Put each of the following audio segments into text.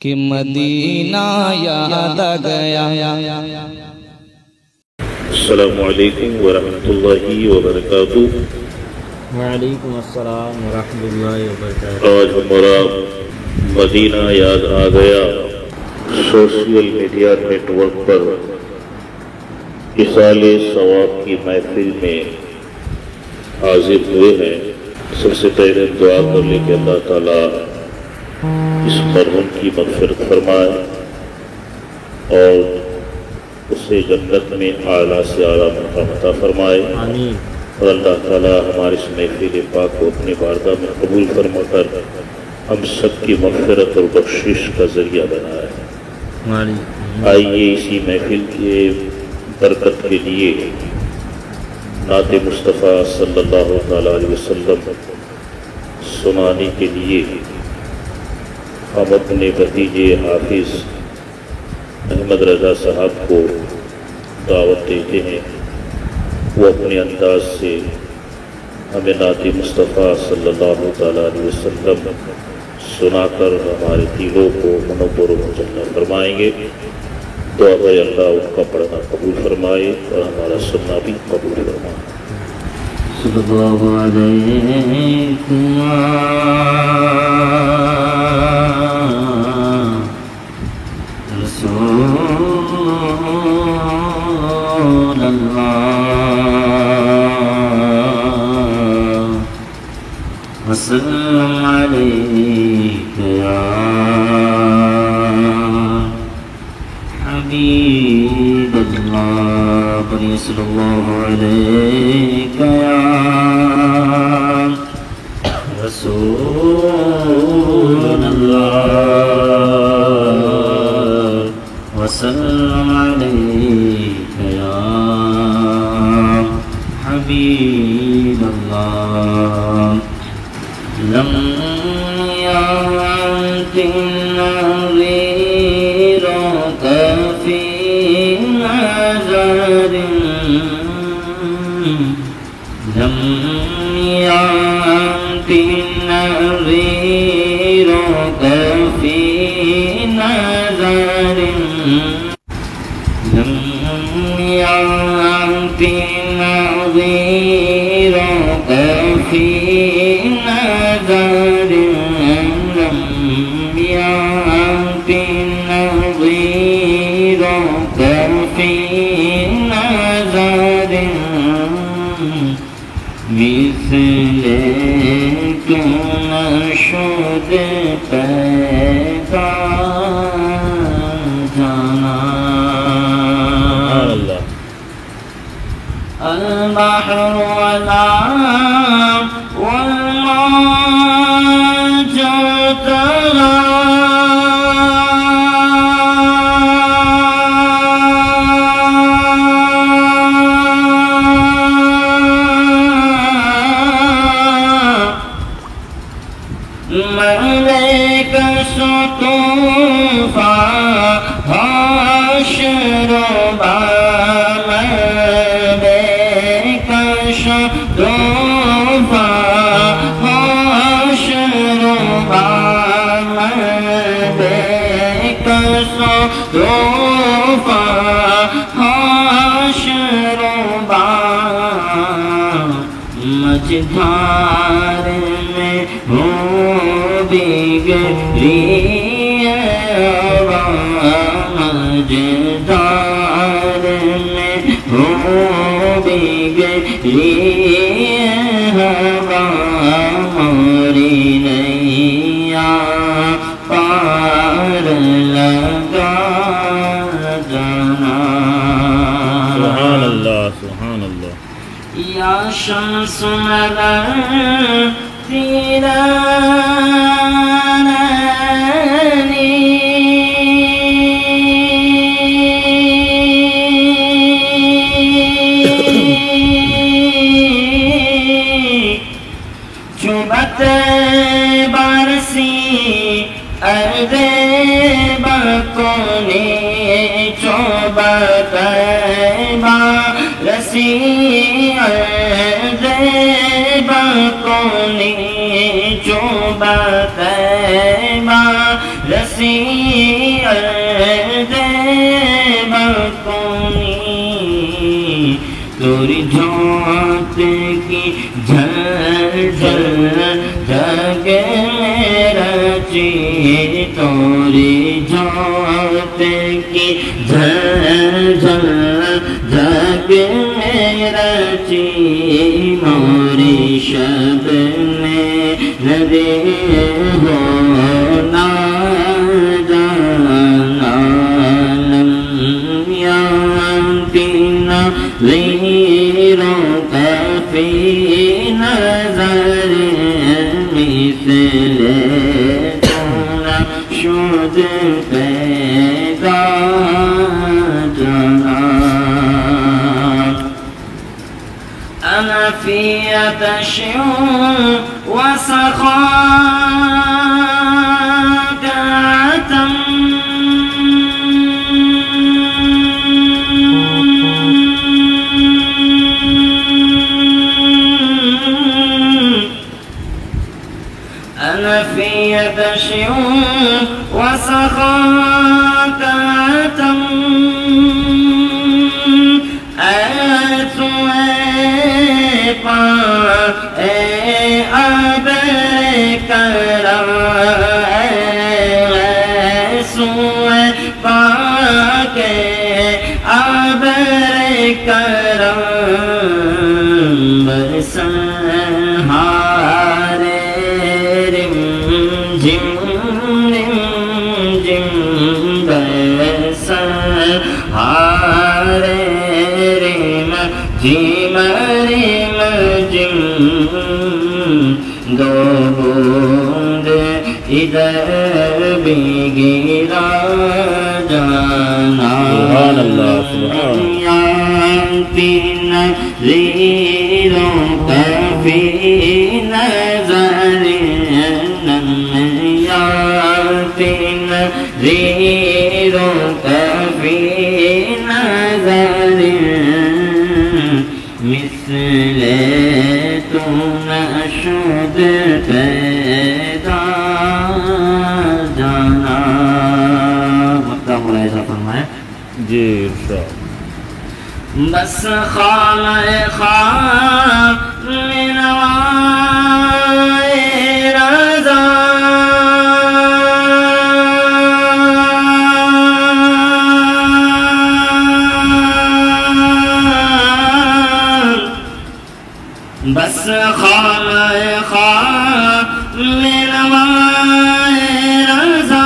کہ مدینہ یاد آ گیا۔ السلام علیکم ورحمۃ اللہ وبرکاتہ۔ وعلیکم السلام ورحمۃ اللہ وبرکاتہ۔ آج ہمارا مدینہ یاد آ گیا سوشل میڈیا نیٹ ورک پر اصال ثواب کی محفل میں حاضر ہوئے ہیں۔ سب سے پہلے دعا کر لے کہ اللہ تعالیٰ اس مرحوم کی مغفرت فرمائے اور اسے جنت میں اعلیٰ سے اعلیٰ مقام عطا فرمائے، آمین۔ اور اللہ تعالیٰ ہمارے اس محفل پاک کو اپنی بارگاہ میں قبول فرما کر ہم سب کی مغفرت اور بخشش کا ذریعہ بنائے۔ آئیے اسی محفل کے برکت کے لیے نعت مصطفیٰ صلی اللہ تعالیٰ علیہ وسلم سنانے کے لیے ہم اپنے بھتیجے حافظ احمد رضا صاحب کو دعوت دیتے ہیں، وہ اپنے انداز سے ہمیں نعت مصطفیٰ صلی اللہ تعالیٰ علیہ وسلم سنا کر ہمارے دلوں کو منور و مجلہ فرمائیں گے۔ دعا ہے اللہ ان کا پڑھنا قبول فرمائے اور ہمارا سننا بھی قبول فرمائے۔ صلی اللہ علیہ رسول اللہ وسلم علیک یا حبیب اللہ، بنی صلی اللہ علیک یا رسول اللہ وسلم علیک یا حبیب اللہ۔ لم يأت النظير في نظر، لم يأت النظير في نظر، لم يأت النظير في نظر، لم يأت النظير في نظر، مثلك نشد پیدا جانا، البحر ولا والموج ترى، ملك سطوفا هاشربا، ملك سطوفا هاشربا، ملك سطوفا هاشربا، مجدار میں ہو بگڑی مجدار میں ہو بگڑی ہوا، موری نیا پار لگا جانا۔ سبحان اللہ سبحان اللہ۔ یا شمس نظر تیرا چوبت برسی ارد بکونی، چوبت برسی ارد بکونی، چوبت برسی توری جھوٹ کی جھل جھل جگ میرا چی توری جھوٹ کی جھل جھل جگ میرا چی موری شب میں ندے ہونا غیروں کا فی نظر مثل تنا شد پیدا جنا انا فی عطش وسخاء في عطش وسخاء كاتم جم رم جم دو بوند ادھر بھی گرا جانا سبحان اللہ سبحان تین زیروں کا فی نظر تین زیروں کا فی نظر مثل تو نشد پیدا جانا مقام ملاحظہ فرمائے جی ارشاد بس خانہ خواہ میں نوائے رضا بس خانہ خواہ میں نوائے رضا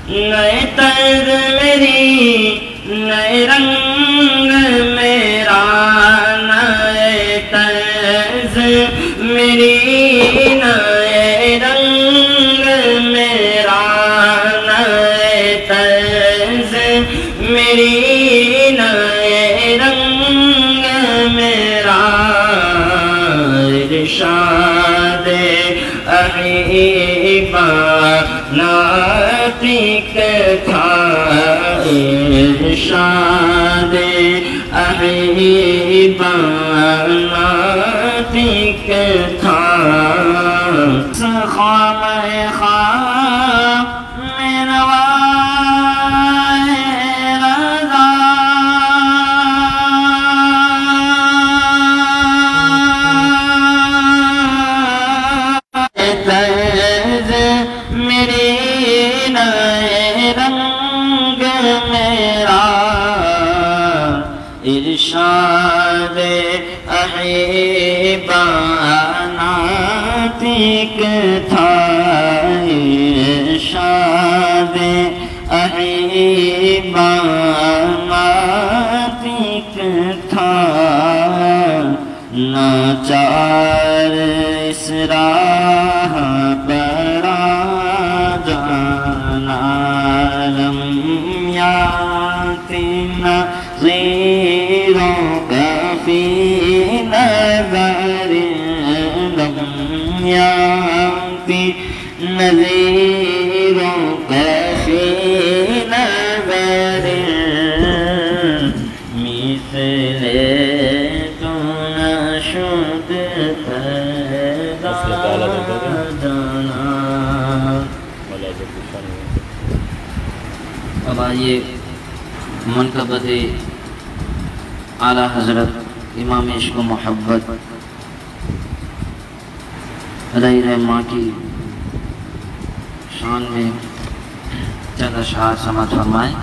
نئے طرز میری نئے رنگ میرا نئے طرز میری نئے رنگ میرا میری نئے رنگ میرا ارشاد احبا ناطق تھا ارشاد احبا ناطق تھا خامہ خواہ میں نوائے رضا طرز میری نئے رنگ میرا ارشاد احبا ناطق تھا ارشاد احبا ناطق تھا ناچار اس راہ بڑا جانا لمحات نظیروں کا فی نظر لمحات نظیروں کا فی نظر مثل تو شد پیدا جانا. اب آئیے منقبت اعلیٰ حضرت امام عشق و محبت علیہ رحمہ کی شان میں چند اشعار سماعت فرمائیں.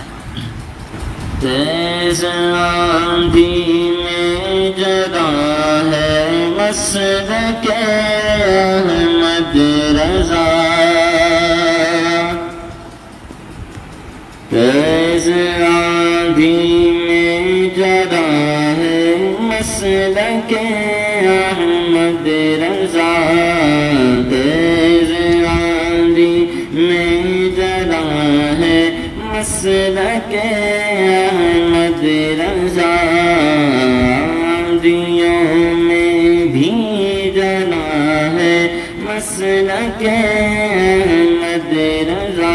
تیز آندھی میں جگہ ہے مسلک احمد رضا. تیز آندھی میں جگہ ہے مسلک احمد رضا. تیز آندھی میں جگہ ہے مسلک احمد رضا. آندھیوں میں بھی جنا ہے مسلک احمد رضا.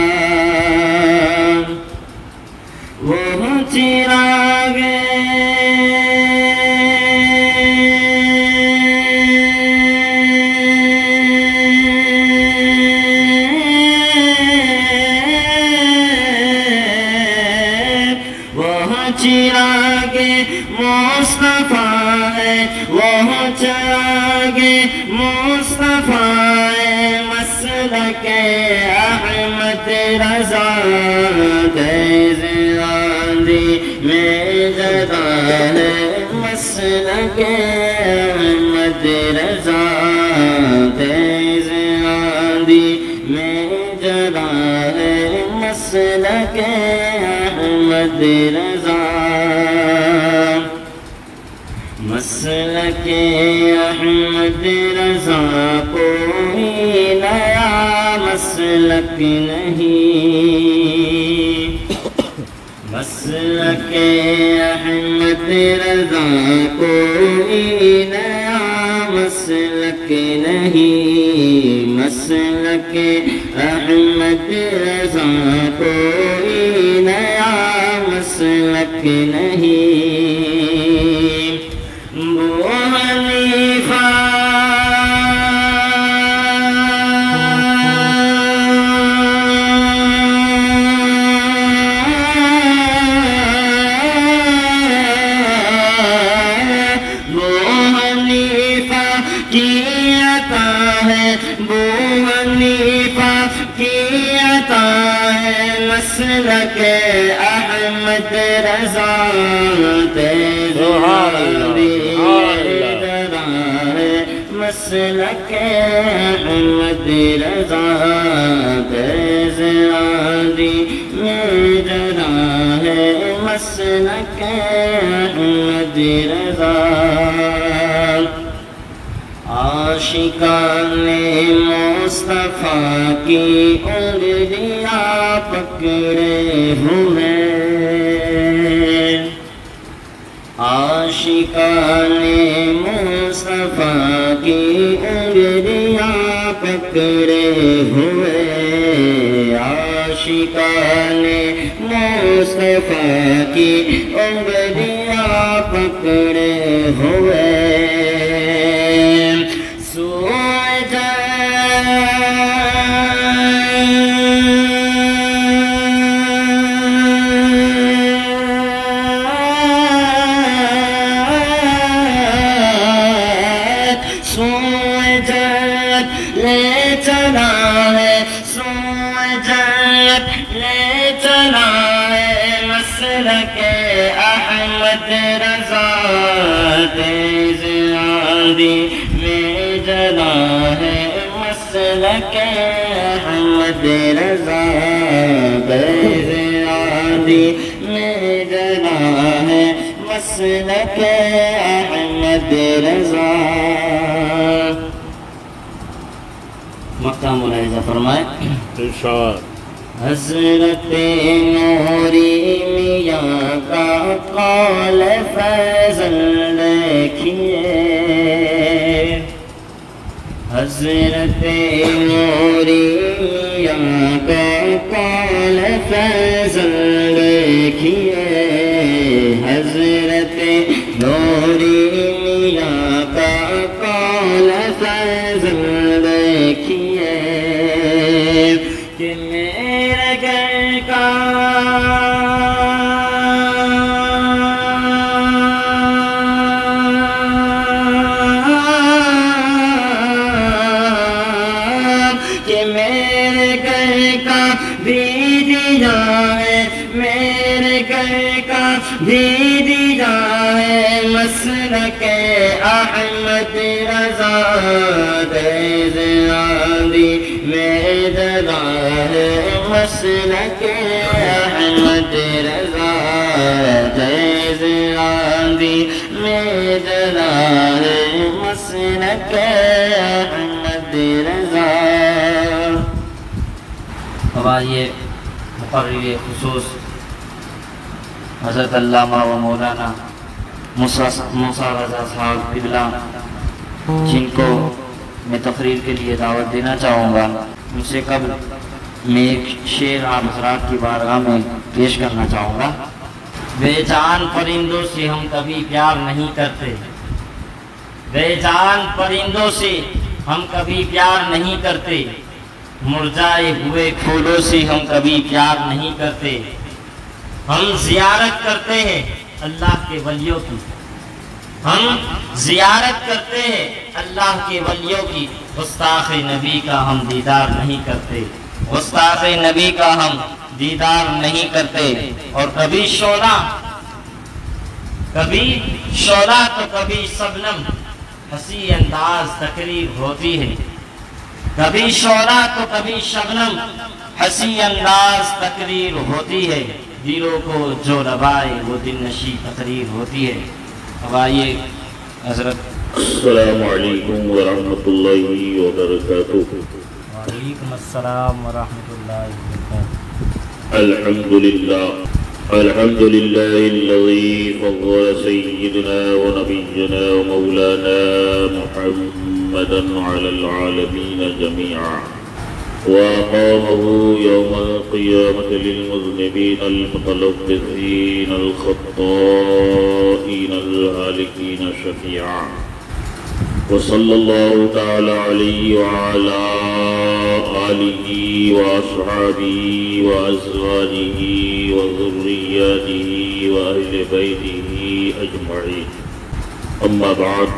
وہ چراغ چراغ مصطفیٰ ہے. وہ چراغ مصطفیٰ ہے مسلک احمد رضا. تیز آندھی میں جگہ ہے مسلک احمد رضا. تیز آندھی میں جگہ ہے مسلک احمد رضا. مسلک احمد رضا کوئی نیا مسلک نہیں. مسلک احمد رضا کوئی نیا مسلک نہیں. مسلک احمد رضا کوئی نیا مسلک نہیں. ابو حنیفہ کی عطا ہے. ابو حنیفہ کی عطا ہے مسلک احمد رضا. تیز آندھی جگہ ہے مسلک احمد رضا. تیز آندھی میں جگہ ہے مسلک احمد رضا. عاشقان مصطفیٰ کی انگلیاں پکڑے ہوئے. عاشقان مصطفیٰ کی انگلیاں پکڑے ہوئے. عاشقان مصطفیٰ کی انگلیاں پکڑے ہوئے. لے چلا ہے سوجت لے چلا ہے مسلک احمد رضا. تیز آندھی میں جلا ہے مسلک احمد رضا. تیز آندھی میں جلا ہے مسلک احمد رضا. مقام العزہ فرمائے. حضرت نوری میاں کا قول فیضل دیکھیے. حضرت نوری میاں کا قول فیضل دیکھیے. حضرت نوری میاں کا احمد رضا تیز آندھی میں ڈلا ہے مسلک احمد رضا تیز آندھی میں ڈلا ہے مسلک احمد رضا۔ اب آئیے مقرر خصوص حضرت علامہ و مولانا موسیٰ رضا صاحب قبلہ، جن کو میں تقریر کے لیے دعوت دینا چاہوں گا، ان سے قبل میں ایک شعر آپ حضرات کی بارگاہ میں پیش کرنا چاہوں گا۔ بے جان پرندوں سے ہم کبھی پیار نہیں کرتے، بے جان پرندوں سے ہم کبھی پیار نہیں کرتے، مرجھائے ہوئے پھولوں سے ہم کبھی پیار نہیں کرتے، ہم زیارت کرتے ہیں اللہ کے ولیوں کی، ہم زیارت کرتے ہیں اللہ کے ولیوں کی، گستاخ نبی کا ہم دیدار نہیں کرتے، گستاخ نبی کا ہم دیدار نہیں کرتے۔ اور کبھی شعلہ تو کبھی شبنم ہنسی انداز تقریر ہوتی ہے، کبھی شعلہ تو کبھی شبنم ہنسی انداز تقریر ہوتی ہے، دلوں کو جو ربائے وہ دل نشی تقریر ہوتی ہے۔ اب آئیے حضرت۔ السلام علیکم ورحمۃ اللہ وبرکاتہ۔ وعلیکم السلام ورحمۃ اللہ وبرکاتہ۔ الحمد للہ الذی فضل سیدنا ونبینا ومولانا محمدا علی العالمین جميعا وأقامه يوم القيامة للمذنبين المتلبسين الخطائين الهالكين شفيعا، وصلى الله تعالى عليه وعلى آله وأصحابه وأزواجه وذرياته وأهل بيته أجمعين، أما بعد،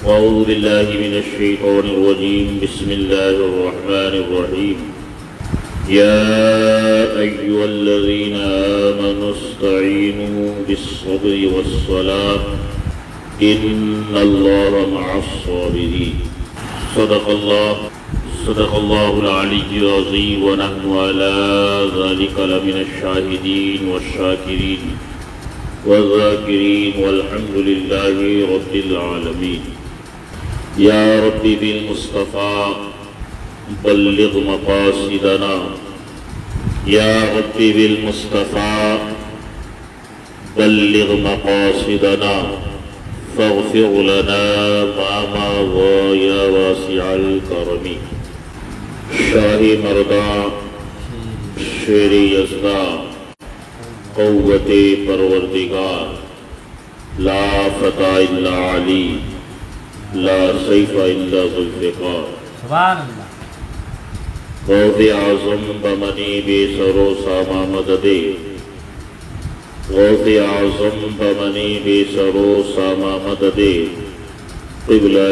أعوذ بالله من الشيطان الرجيم، بسم الله الرحمن الرحيم، يا أيها الذين آمنوا استعينوا بالصبر والصلاة إن الله مع الصابرين۔ صدق الله العلي العظيم، ونحن على ذلك لمن الشاهدين والشاكرين والذاكرين، والحمد لله رب العالمين۔ یا ربی بالمصطفیٰ بلغ مقاصدنا، یا ربی بالمصطفیٰ بلغ مقاصدنا، فاغفر لنا ما مضى یا واسع الکرم۔ شاہ مرداں، شیر یزداں، قوت پروردگار، لا فتح الا علی، لا سیف الا ذوالفقار۔ سبحان اللہ۔ غوث اعظم بمنی بے سرو ساما مددے، غوث اعظم بمنی بے سرو ساما مددے، قبلہ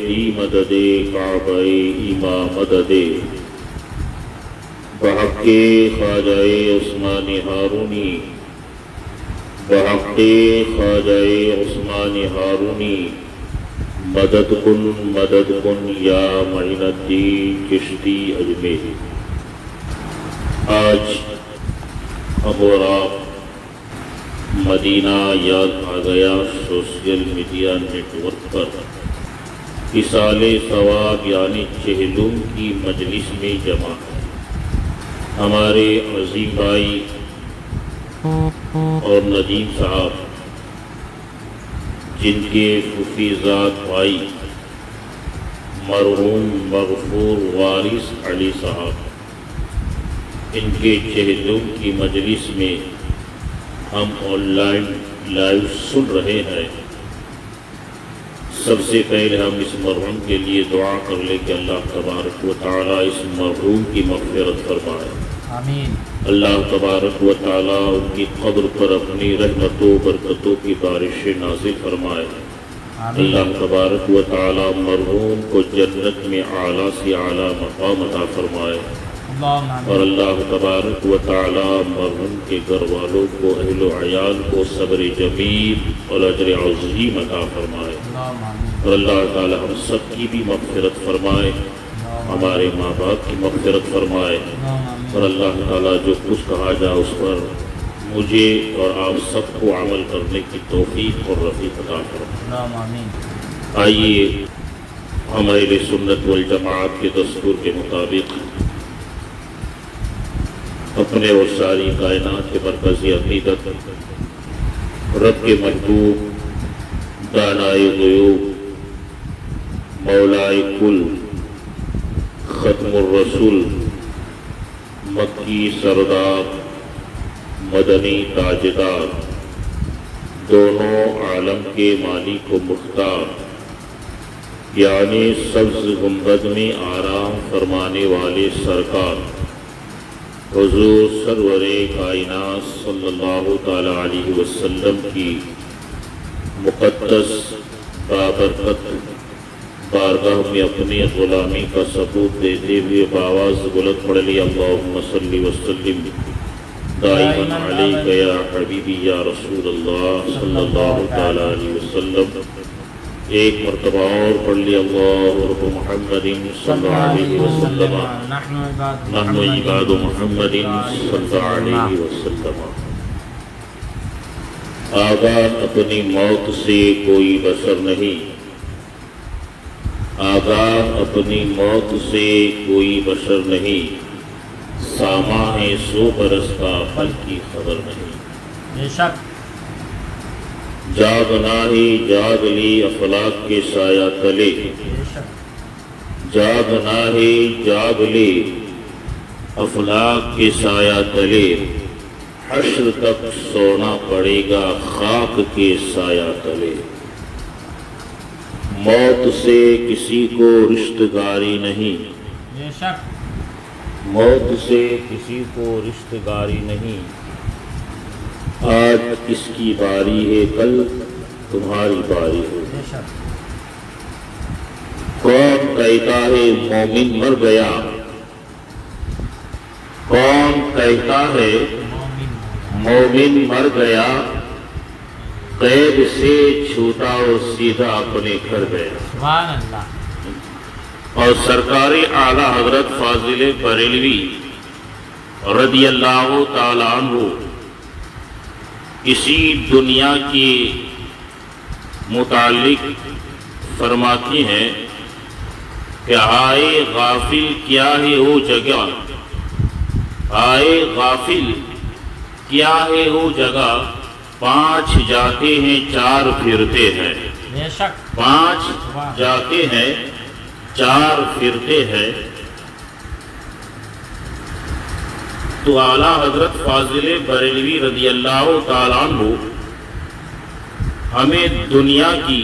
دی مددے، کعبہ ایما مددے، بحق خواجہ عثمان ہارونی، بحق خواجہ عثمان ہارونی، مدد کن یا معین الدین چشتی اجمیری۔ آج ہم اور آپ مدینہ یاد آ گیا سوشل میڈیا نیٹ ورک پر اصال ثواب یعنی چہلم کی مجلس میں جمع ہے۔ ہمارے عظیم بھائی اور ندیم صاحب، جن کے حفیظات بھائی مرحوم مغفور وارث علی صاحب، ان کے چہلم کی مجلس میں ہم آن لائن لائیو سن رہے ہیں۔ سب سے پہلے ہم اس مرحوم کے لیے دعا کر لیں کہ اللہ تبارک و تعالیٰ اس مرحوم کی مغفرت فرمائے۔ آمین۔ اللہ تبارک و تعالیٰ ان کی قبر پر اپنی رحمتوں برکتوں کی بارشیں نازل فرمائے۔ اللہ تبارک و تعالیٰ مرحوم کو جنت میں اعلیٰ سے اعلیٰ مقام عطا فرمائے۔ اللہم آمین۔ اور اللہ تبارک و تعالی مرحوم کے گھر والوں کو، اہل و عیال کو صبر جمیل اور اجر عظیم عطا فرمائے، اللہم آمین۔ اور اللہ تعالی ہم سب کی بھی مغفرت فرمائے، ہمارے ماں باپ کی مغفرت فرمائے، اللہم آمین۔ اور اللہ تعالی جو کچھ کہا جائے اس پر مجھے اور آپ سب کو عمل کرنے کی توفیق اور رفیق عطا فرمائے۔ اللہم آمین۔ آئیے ہم اہل سنت والجماعت کے دستور کے مطابق اپنے اور ساری کائنات کے مرکزی عقیدت رب کے محبوب دانائے غیوب مولائے کل ختم الرسول مکی سردار مدنی تاجدار دونوں عالم کے مالک و مختار یعنی سبز گنبد میں آرام فرمانے والے سرکار حضور سرور کائنات صلی اللہ تعالی علیہ وسلم کی مقدس بابرکت بارگاہ میں اپنی غلامی کا ثبوت دیتے ہوئے بآواز بلند پڑھ لی اللہم صلی وسلم دائما علیک یا حبیبی یا رسول اللہ صلی اللہ تعالی علیہ وسلم۔ ایک مرتبہ اور پڑھ لی اللہ رب محمد صلی اللہ علیہ وسلم نحن عباد محمد صلی اللہ علیہ وسلم۔ آگاہ اپنی موت سے کوئی بشر نہیں، آگاہ اپنی موت سے کوئی بشر نہیں، ساماں ہے 100 برس کا پل کی خبر نہیں۔ بے شک جاگنا ہی جاگ لی افلاک کے سایہ تلے، بے شک جاگنا ہی جاگ لی افلاک کے سایہ تلے، حشر تک سونا پڑے گا خاک کے سایہ تلے۔ موت سے کسی کو رشتہ داری نہیں، بے شک موت سے کسی کو رشتہ داری نہیں، آج کس کی باری ہے کل تمہاری باری ہے۔ بے شک کون کہتا ہے مومن مر گیا، کون کہتا ہے مومن مر گیا، قید سے چھوٹا اور سیدھا اپنے گھر گیا۔ سبحان اللہ۔ اور سرکار اعلیٰ حضرت فاضل بریلوی رضی اللہ تعالیٰ عنہ اسی دنیا کے متعلق فرماتی ہیں کہ آئے غافل کیا ہے وہ جگہ، آئے غافل کیا ہے وہ جگہ، 5 جاتے ہیں 4 پھرتے ہیں، بے شک 5 جاتے ہیں 4 پھرتے ہیں۔ تو اعلیٰ حضرت فاضل بریلوی رضی اللہ تعالیٰ عنہ ہمیں دنیا کی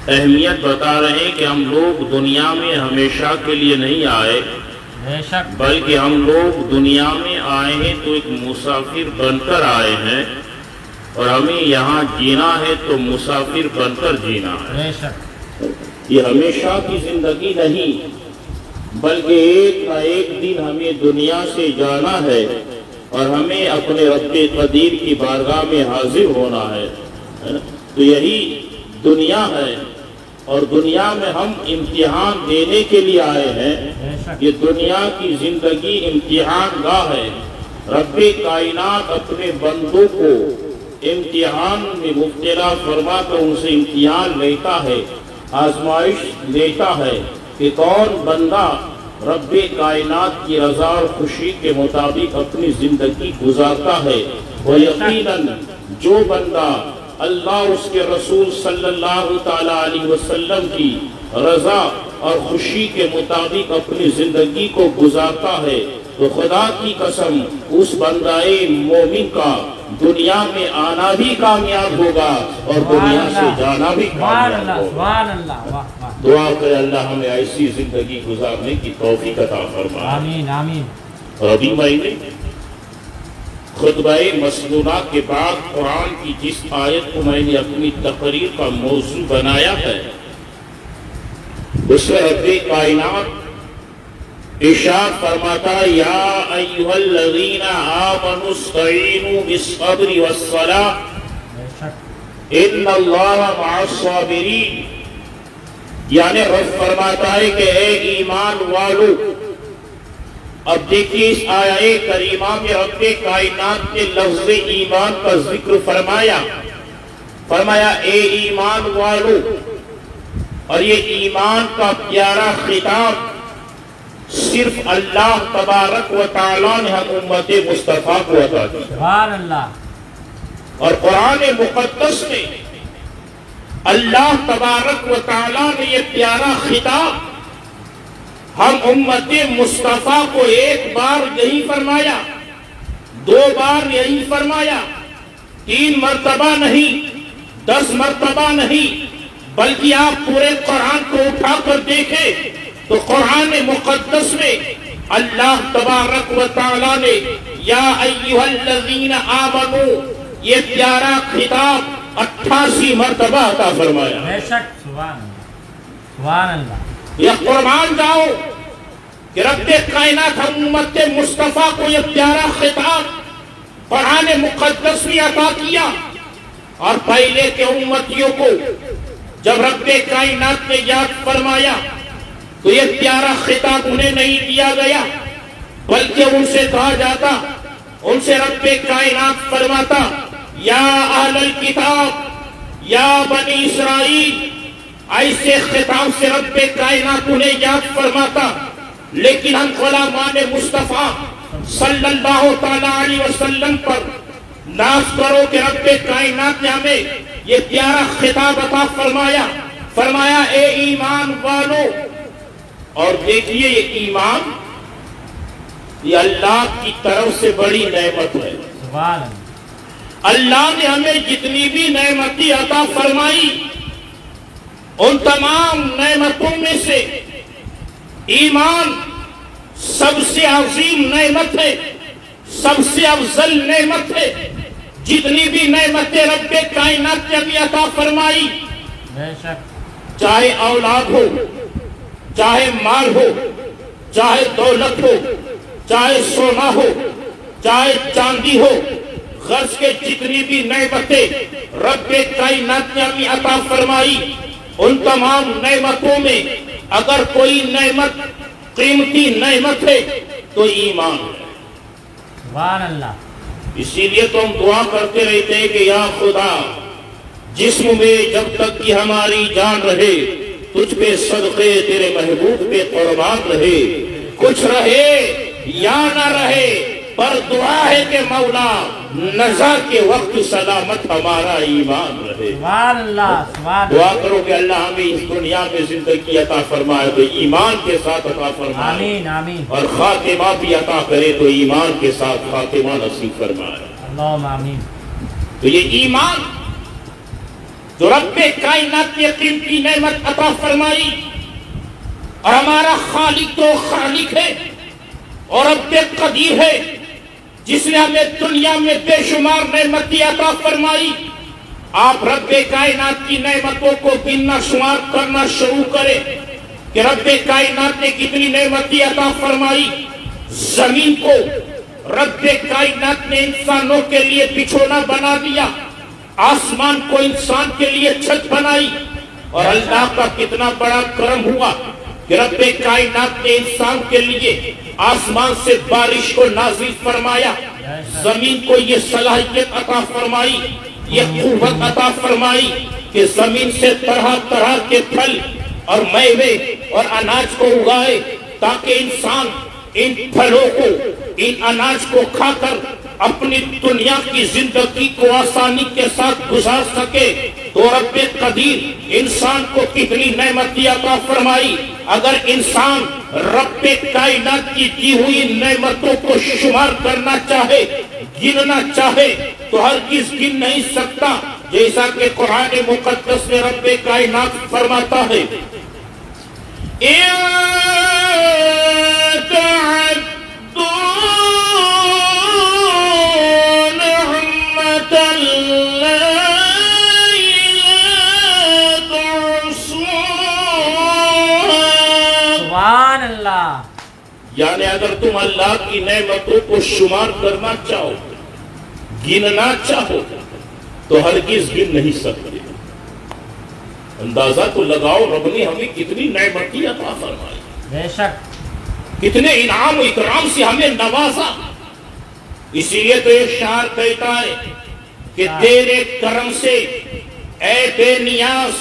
اہمیت بتا رہے ہیں کہ ہم لوگ دنیا میں ہمیشہ کے لیے نہیں آئے، بے شک بلکہ ہم لوگ دنیا میں آئے ہیں تو ایک مسافر بن کر آئے ہیں، اور ہمیں یہاں جینا ہے تو مسافر بن کر جینا ہے۔ بے شک یہ ہمیشہ کی زندگی نہیں، بلکہ ایک نہ ایک دن ہمیں دنیا سے جانا ہے اور ہمیں اپنے رب قدیر کی بارگاہ میں حاضر ہونا ہے۔ تو یہی دنیا ہے، اور دنیا میں ہم امتحان دینے کے لیے آئے ہیں۔ بے شک یہ دنیا کی زندگی امتحان گاہ ہے۔ رب کائنات اپنے بندوں کو امتحان میں مبتلا فرما کر ان سے امتحان لیتا ہے، آزمائش لیتا ہے کہ کون بندہ رب کائنات کی رضا اور خوشی کے مطابق اپنی زندگی گزارتا ہے۔ وہ یقیناً جو بندہ اللہ اس کے رسول صلی اللہ تعالیٰ علیہ وسلم کی رضا اور خوشی کے مطابق اپنی زندگی کو گزارتا ہے، تو خدا کی قسم اس بندہ مومن کا دنیا میں آنا بھی کامیاب ہوگا اور دنیا سے جانا بھی کامیاب ہوگا۔ سبحان اللہ، واہ واہ، دعا کرے اللہ ہمیں ایسی زندگی گزارنے کی توفیق عطا فرمائے۔ آمین آمین۔ اور ابھی میں نے خطبہ مسنونہ کے بعد قرآن کی جس آیت کو میں نے اپنی تقریر کا موضوع بنایا ہے، اس میں رب کائنات ارشاد فرماتا یا ایھا الذین آمنوا استعینوا بالصبر والصلاۃ بے شک ان اللہ مع الصابرین، یعنی رب فرماتا ہے کہ اے ایمان والو، اب دیکھیے اس آیہ کریمہ میں رب کائنات نے لفظ ایمان کا ذکر فرمایا، فرمایا اے ایمان والو، اور یہ ایمان کا پیارا خطاب صرف اللہ تبارک و تعالیٰ نے ہم امت مصطفیٰ کو عطا کیا، سبحان اللہ، اور قرآن مقدس میں اللہ تبارک و تعالیٰ نے یہ پیارا خطاب ہم امت مصطفیٰ کو ایک بار نہیں فرمایا، 2 بار نہیں فرمایا، 3 مرتبہ نہیں، 10 مرتبہ نہیں، بلکہ آپ پورے قرآن کو اٹھا کر دیکھیں تو قرآن مقدس میں اللہ تبارک و تعالیٰ نے یا ایھا الذین آمنوا یہ پیارا خطاب 88 مرتبہ عطا فرمایا۔ بے شک، سبحان اللہ، سبحان اللہ، یہ قربان جاؤ کہ رب کائنات ہم امت مصطفیٰ کو یہ پیارا خطاب قرآن مقدس میں عطا کیا، اور پہلے کے امتیوں کو جب رب کائنات نے یاد فرمایا تو یہ پیارا خطاب انہیں نہیں دیا گیا، بلکہ ان سے کہا جاتا، ان سے رب کائنات فرماتا یا اہل الکتاب یا بنی اسرائیل، ایسے خطاب سے رب کائنات انہیں یاد فرماتا۔ لیکن ہم غلامان مصطفیٰ صلی اللہ تعالیٰ علیہ وسلم پر ناز کرو کہ رب کائنات نے ہمیں یہ پیارا خطاب عطا فرمایا، فرمایا اے ایمان والو، اور دیکھیے یہ ایمان یہ اللہ کی طرف سے بڑی نعمت ہے۔ سبحان اللہ، اللہ نے ہمیں جتنی بھی نعمتیں عطا فرمائی، ان تمام نعمتوں میں سے ایمان سب سے عظیم نعمت ہے، سب سے افضل نعمت ہے۔ جتنی بھی نعمتیں رب کائنات نے ہمیں عطا فرمائی، بے شک، چاہے اولاد ہو، چاہے مال ہو، چاہے دولت ہو، چاہے سونا ہو، چاہے چاندی ہو، غرض کے جتنی بھی نعمتیں رب کائنات نے ہمیں عطا فرمائی، ان تمام نعمتوں میں اگر کوئی نعمت قیمتی نعمت ہے تو ایمان ہے۔ سبحان اللہ، اسی لیے تو ہم دعا کرتے رہتے ہیں کہ یا خدا، جسم میں جب تک کہ ہماری جان رہے تجھ پہ صدقے تیرے محبوب پہ قربان رہے، کچھ رہے یا نہ رہے، پر دعا ہے کہ مولا نزا کے وقت سلامت ہمارا ایمان رہے۔ سبحان اللہ، سبحان دعا اللہ، کرو کہ اللہ ہمیں اس دنیا میں زندگی عطا فرمائے تو ایمان کے ساتھ عطا فرمائے، آمین آمین، اور خاتمہ بھی عطا کرے تو ایمان کے ساتھ خاتمہ نصیب فرمائے۔ اللہم آمین۔ تو یہ ایمان جو رب کائنات نے قیمتی نعمت عطا فرمائی، اور ہمارا خالق تو خالق ہے اور رب قدیر ہے جس نے ہمیں دنیا میں بے شمار نعمتیں عطا فرمائی۔ آپ رب کائنات کی نعمتوں کو گننا شمار کرنا شروع کرے کہ رب کائنات نے کتنی نعمتیں عطا فرمائی۔ زمین کو رب کائنات نے انسانوں کے لیے بچھونا بنا دیا، آسمان کو انسان کے لیے چھت بنائی، اور اللہ کا کتنا بڑا کرم ہوا کہ رب کائنات نے انسان کے لیے آسمان سے بارش کو نازل فرمایا، زمین کو یہ صلاحیت عطا فرمائی، یہ قوت عطا فرمائی کہ زمین سے طرح طرح کے پھل اور میوے اور اناج کو اگائے، تاکہ انسان ان پھلوں کو، ان اناج کو کھا کر اپنی دنیا کی زندگی کو آسانی کے ساتھ گزار سکے۔ تو رب قدیر انسان کو کتنی نعمتیں عطا فرمائی۔ اگر انسان رب کائنات کی دی ہوئی نعمتوں کو شمار کرنا چاہے، گننا چاہے، تو ہرگز گن نہیں سکتا، جیسا کہ قرآن مقدس میں رب کائنات فرماتا ہے یعنی اگر تم اللہ کی نعمتوں کو شمار کرنا چاہو، گننا چاہو تو ہرگز گن نہیں سکتے۔ اندازہ تو لگاؤ رب نے ہمیں کتنی نعمتیں عطا فرمائی، بے شک کتنے انعام و اکرام سے ہمیں نوازا۔ اسی لیے تو ایک شاعر کہتا ہے کہ تیرے کرم سے اے بے نیاز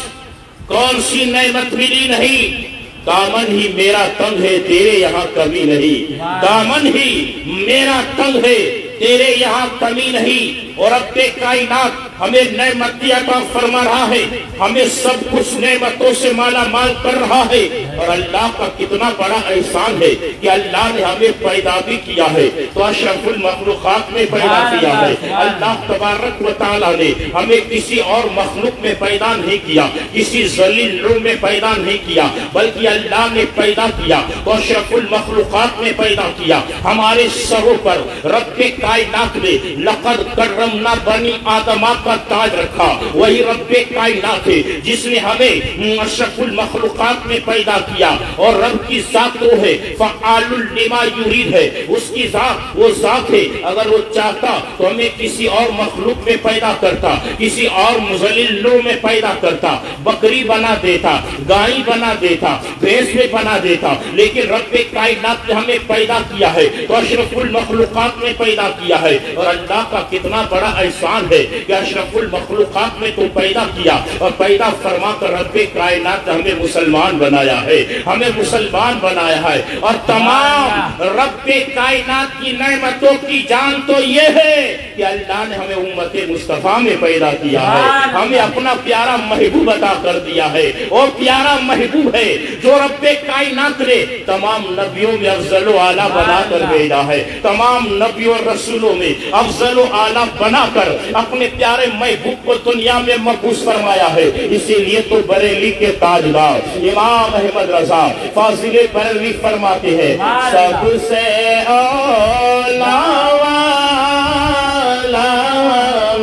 کون سی نعمت ملی نہیں، دامن ہی میرا تنگ ہے تیرے یہاں کمی نہیں، دامن ہی میرا تنگ ہے تیرے یہاں کمی نہیں۔ اور رب کائنات ہمیں نعمت عطا فرما رہا ہے، ہمیں سب کچھ نعمتوں سے مالا مال کر رہا ہے۔ اور اللہ کا کتنا بڑا احسان ہے کہ اللہ نے ہمیں پیدا بھی کیا ہے، تو اشرف المخلوقات میں پیدا کیا ہے۔ اللہ تبارک و تعالیٰ نے ہمیں کسی اور مخلوق میں پیدا نہیں کیا، کسی ذلیل روح میں پیدا نہیں کیا، بلکہ اللہ نے پیدا کیا تو اشرف المخلوقات میں پیدا کیا۔ ہمارے سروں پر رب کائنات نے لقد کرمنا بنی آدم کا تاج رکھا، وہی رب کائنات ہے جس نے ہمیں اشرف المخلوقات میں پیدا کیا۔ اور رب کی ذات وہ ہے فعال لما یرید ہے، اس کی ذات وہ ذات ہے، اگر وہ چاہتا تو ہمیں کسی اور مخلوق میں پیدا کرتا، کسی اور مذلل نوع میں پیدا کرتا، بکری بنا دیتا، گائے بنا دیتا، بھینس میں بنا دیتا، لیکن رب کائنات نے ہمیں پیدا کیا ہے تو اشرف المخلوقات میں پیدا کیا ہے۔ اور اللہ کا کتنا بڑا احسان ہے کہ اشرف المخلوقات میں تو پیدا کیا اور پیدا فرما کر رب کائنات نے ہمیں مسلمان بنایا ہے، ہمیں مسلمان بنایا ہے۔ اور تمام رب کائنات کی نعمتوں کی جان تو یہ ہے کہ اللہ نے ہمیں امت مصطفیٰ میں پیدا کیا ہے، ہمیں اپنا پیارا محبوب عطا کر دیا ہے۔ اور پیارا محبوب ہے جو رب کائنات نے تمام نبیوں میں افضل و اعلیٰ بنا کر بھیجا ہے، تمام نبیوں اور رسولوں میں افضل و اعلیٰ بنا کر اپنے پیارے محبوب کو دنیا میں مبعوث فرمایا ہے۔ اسی لیے تو بریلی کے تاجدار امام احمد رضا فاضل بریلوی فرماتے ہیں سب سے اولا والا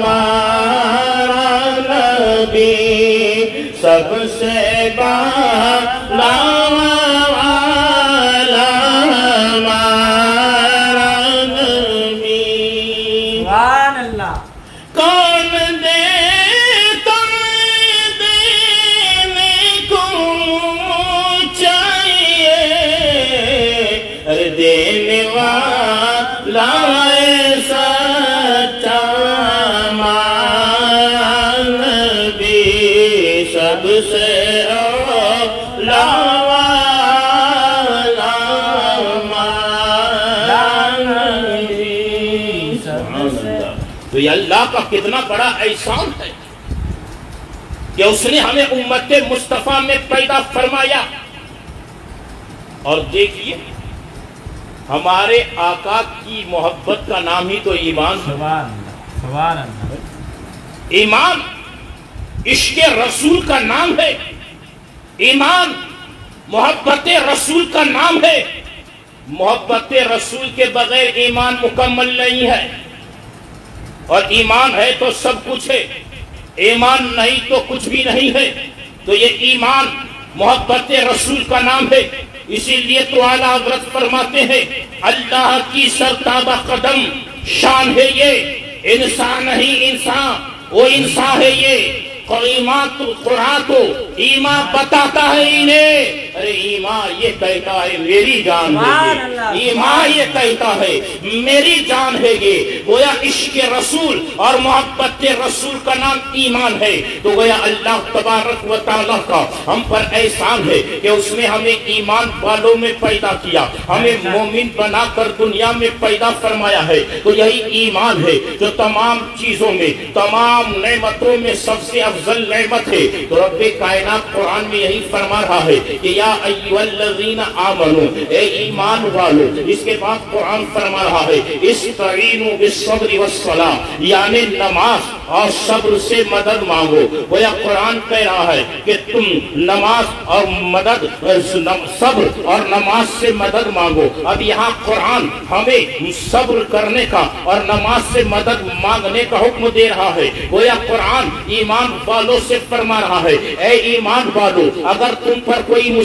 ہمارا نبی، سب سے بالا تو یہ اللہ کا کتنا بڑا احسان ہے کہ اس نے ہمیں امت مصطفیٰ میں پیدا فرمایا۔ اور دیکھیے ہمارے آقا کی محبت کا نام ہی تو ایمان ہے۔ سبحان اللہ۔ ایمان عشق رسول کا نام ہے، ایمان محبت رسول کا نام ہے۔ محبت رسول کے بغیر ایمان مکمل نہیں ہے، اور ایمان ہے تو سب کچھ ہے، ایمان نہیں تو کچھ بھی نہیں ہے۔ تو یہ ایمان محبت رسول کا نام ہے۔ اسی لیے تو اعلیٰ حضرت فرماتے ہیں اللہ کی سرتابہ قدم شان ہے یہ، انسان نہیں انسان، وہ انسان ہے یہ۔ قرآن تو ایمان بتاتا ہے انہیں، ارے ایمان یہ کہتا ہے میری جان ہے یہ، ایمان یہ کہتا ہے میری جان ہے یہ۔ گویا عشق رسول اور محبت رسول کا نام ایمان ہے۔ تو گویا اللہ تبارک و تعالیٰ کا ہم پر احسان ہے کہ اس نے ہمیں ایمان والوں میں پیدا کیا، ہمیں مومن بنا کر دنیا میں پیدا فرمایا ہے۔ تو یہی ایمان ہے جو تمام چیزوں میں، تمام نعمتوں میں سب سے افضل نعمت ہے۔ تو رب کائنات قرآن میں یہی فرما رہا ہے کہ یا ایھا الذین آمنو، اے ایمان والو۔ اس کے بعد قرآن فرما رہا ہے استعینوا بالصبر والصلاۃ، یعنی نماز اور صبر سے مدد مانگو۔ گویا قرآن کہہ رہا ہے کہ تم نماز اور مدد، صبر اور نماز سے مدد مانگو۔ اب یہاں قرآن ہمیں صبر کرنے کا اور نماز سے مدد مانگنے کا حکم دے رہا ہے۔ گویا قرآن ایمان والوں سے فرما رہا ہے اے ایمان والو، اگر تم پر کوئی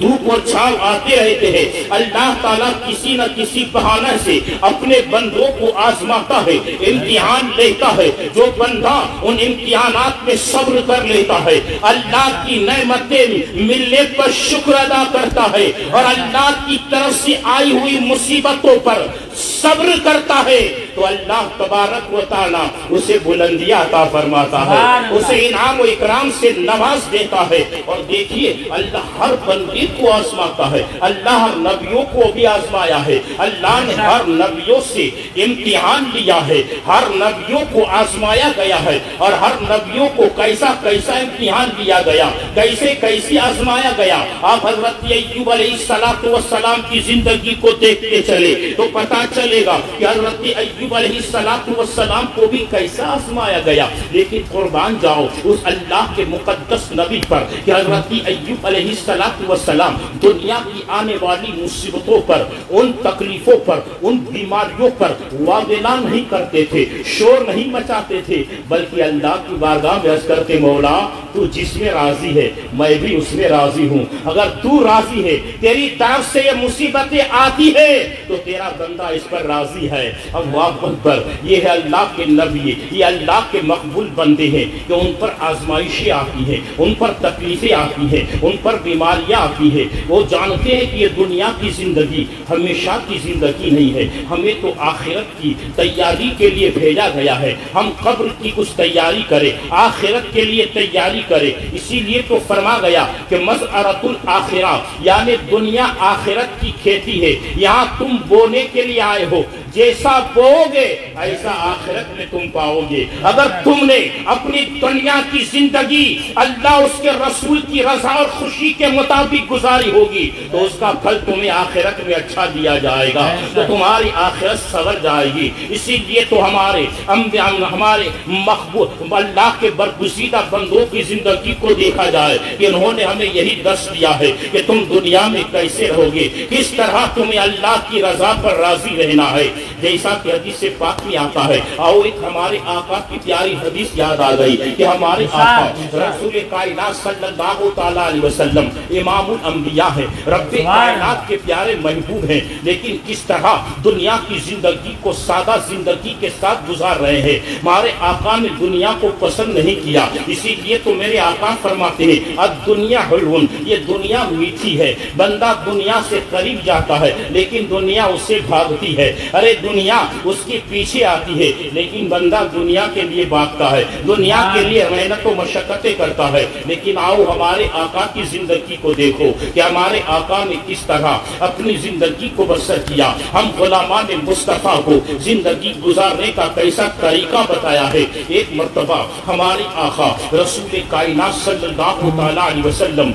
دھوپ اور چھاؤں آتے رہتے ہیں. اللہ تعالیٰ کسی نہ کسی بہانے سے اپنے بندوں کو آزماتا ہے, امتحان لیتا ہے. جو بندہ ان امتحانات میں صبر کر لیتا ہے, اللہ کی نعمتیں ملنے پر شکر ادا کرتا ہے اور اللہ کی طرف سے آئی ہوئی مصیبتوں پر صبر کرتا ہے, تو اللہ تبارک و تعالیٰ اسے بلندیاں عطا فرماتا ہے, اسے انعام و اکرام سے نواز دیتا ہے. اور دیکھیے اللہ ہر بندے کو آزماتا ہے, اللہ ہر نبیوں کو بھی آزمایا ہے, اللہ نے ہر نبیوں سے امتحان لیا ہے, ہر نبیوں کو آزمایا گیا ہے اور ہر نبیوں کو کیسا کیسا امتحان لیا گیا, کیسے کیسے آزمایا گیا. آپ حضرت ایوب علیہ السلام کی زندگی کو دیکھتے چلے تو پتہ چلے گا کہ حضرت ایوب علیہ السلام کو بھی کیسا آزمایا گیا. لیکن قربان جاؤ اس اللہ کے مقدس نبی پر کہ حضرت ایوب علیہ السلام دنیا کی آنے والی مصیبتوں پر, ان تکلیفوں پر, ان بیماریوں پر واویلا نہیں کرتے تھے, شور نہیں مچاتے تھے, بلکہ اللہ کی بارگاہ میں عرض کرتے مولا تو جس میں راضی ہے میں بھی اس میں راضی ہوں, اگر تو راضی ہے تیری طرف سے یہ مصیبتیں آتی ہے تو تیرا بندہ اس پر راضی ہے. اللہ اکبر. یہ ہے اللہ کے نبی, یہ اللہ کے مقبول بندے ہیں کہ ان پر آزمائشیں آتی ہیں, ان پر تکلیفیں آتی ہیں, ان پر بیماریاں آتی ہیں. وہ جانتے ہیں کہ یہ دنیا کی زندگی ہمیشہ کی زندگی نہیں ہے, ہمیں تو آخرت کی تیاری کے لیے بھیجا گیا ہے. ہم قبر کی کچھ تیاری کریں, آخرت کے لیے تیاری کریں. اسی لیے تو فرما گیا کہ مزرعۃ الآخرہ, یعنی دنیا آخرت کی کھیتی ہے, یہاں تم بونے کے لیے آئے ہو, جیسا بو گے ایسا آخرت میں تم پاؤ گے. اگر تم نے اپنی دنیا کی زندگی اللہ اس کے رسول کی رضا اور خوشی کے مطابق گزاری ہوگی تو اس کا پھل تمہیں آخرت میں اچھا دیا جائے گا, تو تمہاری آخرت سنور جائے گی. اسی لیے تو ہمارے محبوب اللہ کے برگزیدہ بندوں کی زندگی کو دیکھا جائے کہ انہوں نے ہمیں یہی درس دیا ہے کہ تم دنیا میں کیسے رہو گے, کس طرح تمہیں اللہ کی رضا پر راضی رہنا ہے. جیسا کہ حدیث پاک میں آتا ہے, آؤ ایک ہمارے آقا کی پیاری حدیث یاد آ گئی کہ ہمارے آقا رسول کائنات صلی اللہ تعالیٰ علیہ وسلم امام الانبیاء ہیں, رب کائنات کے پیارے محبوب ہیں, لیکن کس طرح دنیا کی زندگی کو سادہ زندگی کے ساتھ گزار رہے ہیں. ہمارے آقا نے دنیا کو پسند نہیں کیا, اسی لیے تو میرے آقا فرماتے ہیں الدنیا حلون, یہ دنیا میٹھی ہے, بندہ دنیا سے قریب جاتا ہے لیکن دنیا اس سے بھاگتی ہے. ارے دنیا اس کے پیچھے آتی ہے لیکن بندہ دنیا کے لیے بھاگتا ہے, دنیا کے لیے محنت و مشقتیں کرتا ہے. لیکن آؤ ہمارے آقا کی زندگی کو دیکھو کہ ہمارے آقا نے کس طرح اپنی زندگی کو بسر کیا. ہم غلامان مصطفیٰ کو زندگی گزارنے کا کیسا طریقہ بتایا ہے. ایک مرتبہ ہمارے آقا رسول کائنات صلی اللہ تعالیٰ علیہ وسلم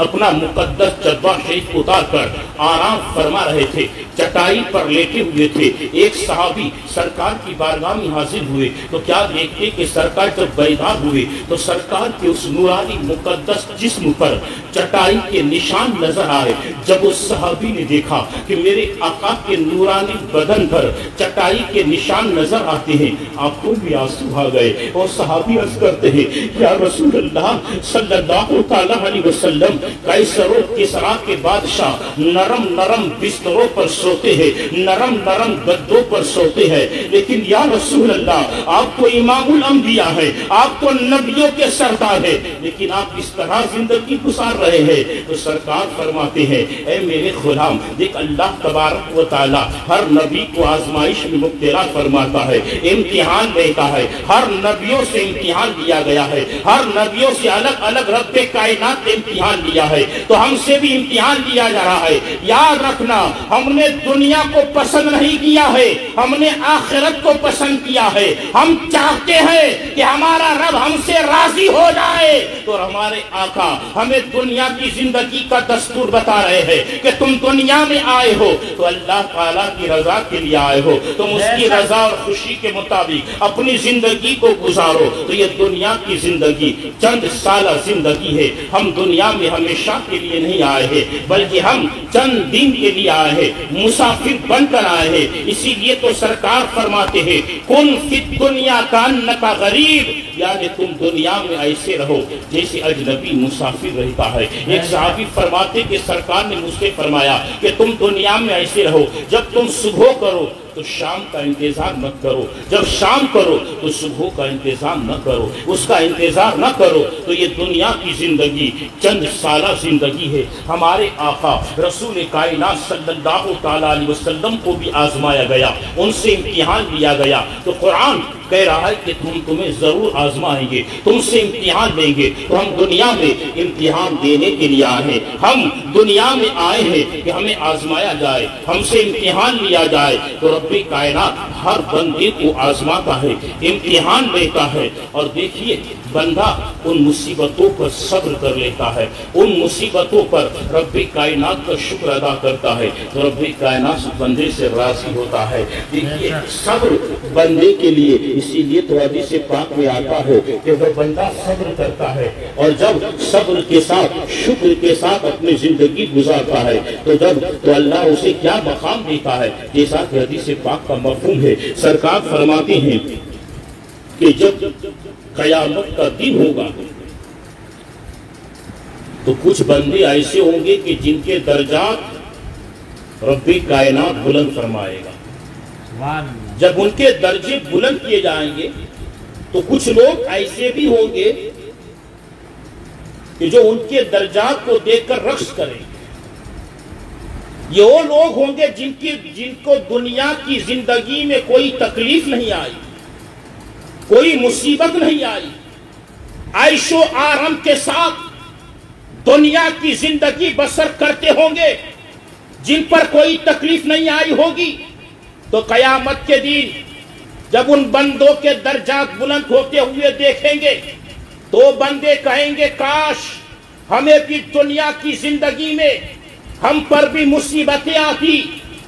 اپنا مقدس جبہ شریف اتار کر آرام فرما رہے تھے, چٹائی پر لیٹے ہوئے تھے. ایک صحابی سرکار کی بارگاہ میں حاضر ہوئے تو کیا دیکھتے کہ سرکار جب بیدار ہوئے تو سرکار کے اس نورانی مقدس جسم پر چٹائی کے نشان نظر آئے. جب اس صحابی نے دیکھا کہ میرے آقا کے نورانی بدن پر چٹائی کے نشان نظر آتے ہیں, آپ کو بھی آنسو آ گئے اور صحابی عرض کرتے ہیں یا رسول اللہ صلی اللہ تعالیٰ علیہ وسلم, قیصر و کسریٰ کے بادشاہ نرم نرم بستروں پر سوتے ہیں, نرم نرم گدوں پر سوتے ہیں, لیکن یا رسول اللہ آپ کو امام الانبیاء ہے, آپ کو نبیوں کے سردار ہے, لیکن آپ اس طرح زندگی گزار رہے ہیں. تو سرکار فرماتے ہیں اے میرے غلام, دیکھ اللہ تبارک و تعالی ہر نبی کو آزمائش میں مبتلا فرماتا ہے, امتحان دیتا ہے. ہر نبیوں سے امتحان لیا گیا ہے, ہر نبیوں سے الگ الگ رب کائنات نے امتحان لیا ہے, تو ہم سے بھی امتحان لیا جا رہا ہے. یاد رکھنا ہم نے دنیا کو پسند نہیں کیا ہے, ہم نے آخرت کو پسند کیا ہے. ہم چاہتے ہیں کہ ہمارا رب ہم سے راضی ہو جائے, تو ہمارے آقا ہمیں دنیا کی زندگی کا دستور بتا رہے ہیں کہ تم دنیا میں آئے ہو تو اللہ تعالیٰ کی رضا کے لیے آئے ہو, تم اس کی رضا اور خوشی کے مطابق اپنی زندگی کو گزارو. تو یہ دنیا کی زندگی چند سالہ زندگی ہے, ہم دنیا میں ہمیشہ کے لیے نہیں آئے ہیں بلکہ ہم چند دن کے لیے آئے ہیں، مسافر بن کر آئے ہیں۔ اسی لیے تو سرکار فرماتے ہیں کن فی الدنیا کانک غریب، یعنی تم دنیا میں ایسے رہو جیسے اجنبی مسافر رہتا ہے۔ ایک صحابی فرماتے کہ سرکار نے مجھ سے فرمایا کہ تم دنیا میں ایسے رہو، جب تم صبح کرو تو شام کا انتظار مت کرو، جب شام کرو تو صبح کا انتظار نہ کرو، اس کا انتظار نہ کرو۔ تو یہ دنیا کی زندگی چند سالہ زندگی ہے۔ ہمارے آقا رسول کائنات صلی اللہ تعالیٰ علیہ وسلم کو بھی آزمایا گیا، ان سے امتحان لیا گیا۔ تو قرآن کہہ رہا ہے کہ تمہیں ضرور آزمائیں گے، تم سے امتحان لیں گے۔ تو ہم دنیا میں امتحان دینے کے لیے آئے ہیں، ہم دنیا میں آئے ہیں کہ ہمیں آزمایا جائے، ہم سے امتحان لیا جائے۔ تو رب کائنات ہر بندے کو آزماتا ہے، امتحان لیتا ہے۔ اور دیکھیے بندہ ان مصیبتوں پر صبر کر لیتا ہے، ان مصیبتوں پر رب کائنات کا شکر ادا کرتا ہے تو رب کائنات بندے سے راضی ہوتا ہے۔ دیکھیے صبر بندے کے لیے، اسی لیے تو حدیث پاک میں آتا ہے کہ وہ بندہ صبر کرتا ہے اور جب صبر کے ساتھ شکر کے ساتھ اپنی زندگی گزارتا ہے تو اللہ اسے کیا مقام دیتا ہے، جیسا کہ حدیث پاک کا مفہوم ہے۔ سرکار فرماتے ہیں کہ جب قیامت کا دن ہوگا تو کچھ بندے ایسے ہوں گے کہ جن کے درجات رب کائنات بلند فرمائے گا۔ جب ان کے درجے بلند کیے جائیں گے تو کچھ لوگ ایسے بھی ہوں گے کہ جو ان کے درجات کو دیکھ کر رقص کریں گے۔ یہ وہ لوگ ہوں گے جن کو دنیا کی زندگی میں کوئی تکلیف نہیں آئی، کوئی مصیبت نہیں آئی، عیش و آرام کے ساتھ دنیا کی زندگی بسر کرتے ہوں گے، جن پر کوئی تکلیف نہیں آئی ہوگی۔ تو قیامت کے دن جب ان بندوں کے درجات بلند ہوتے ہوئے دیکھیں گے تو بندے کہیں گے کاش ہمیں بھی دنیا کی زندگی میں ہم پر بھی مصیبتیں آتی،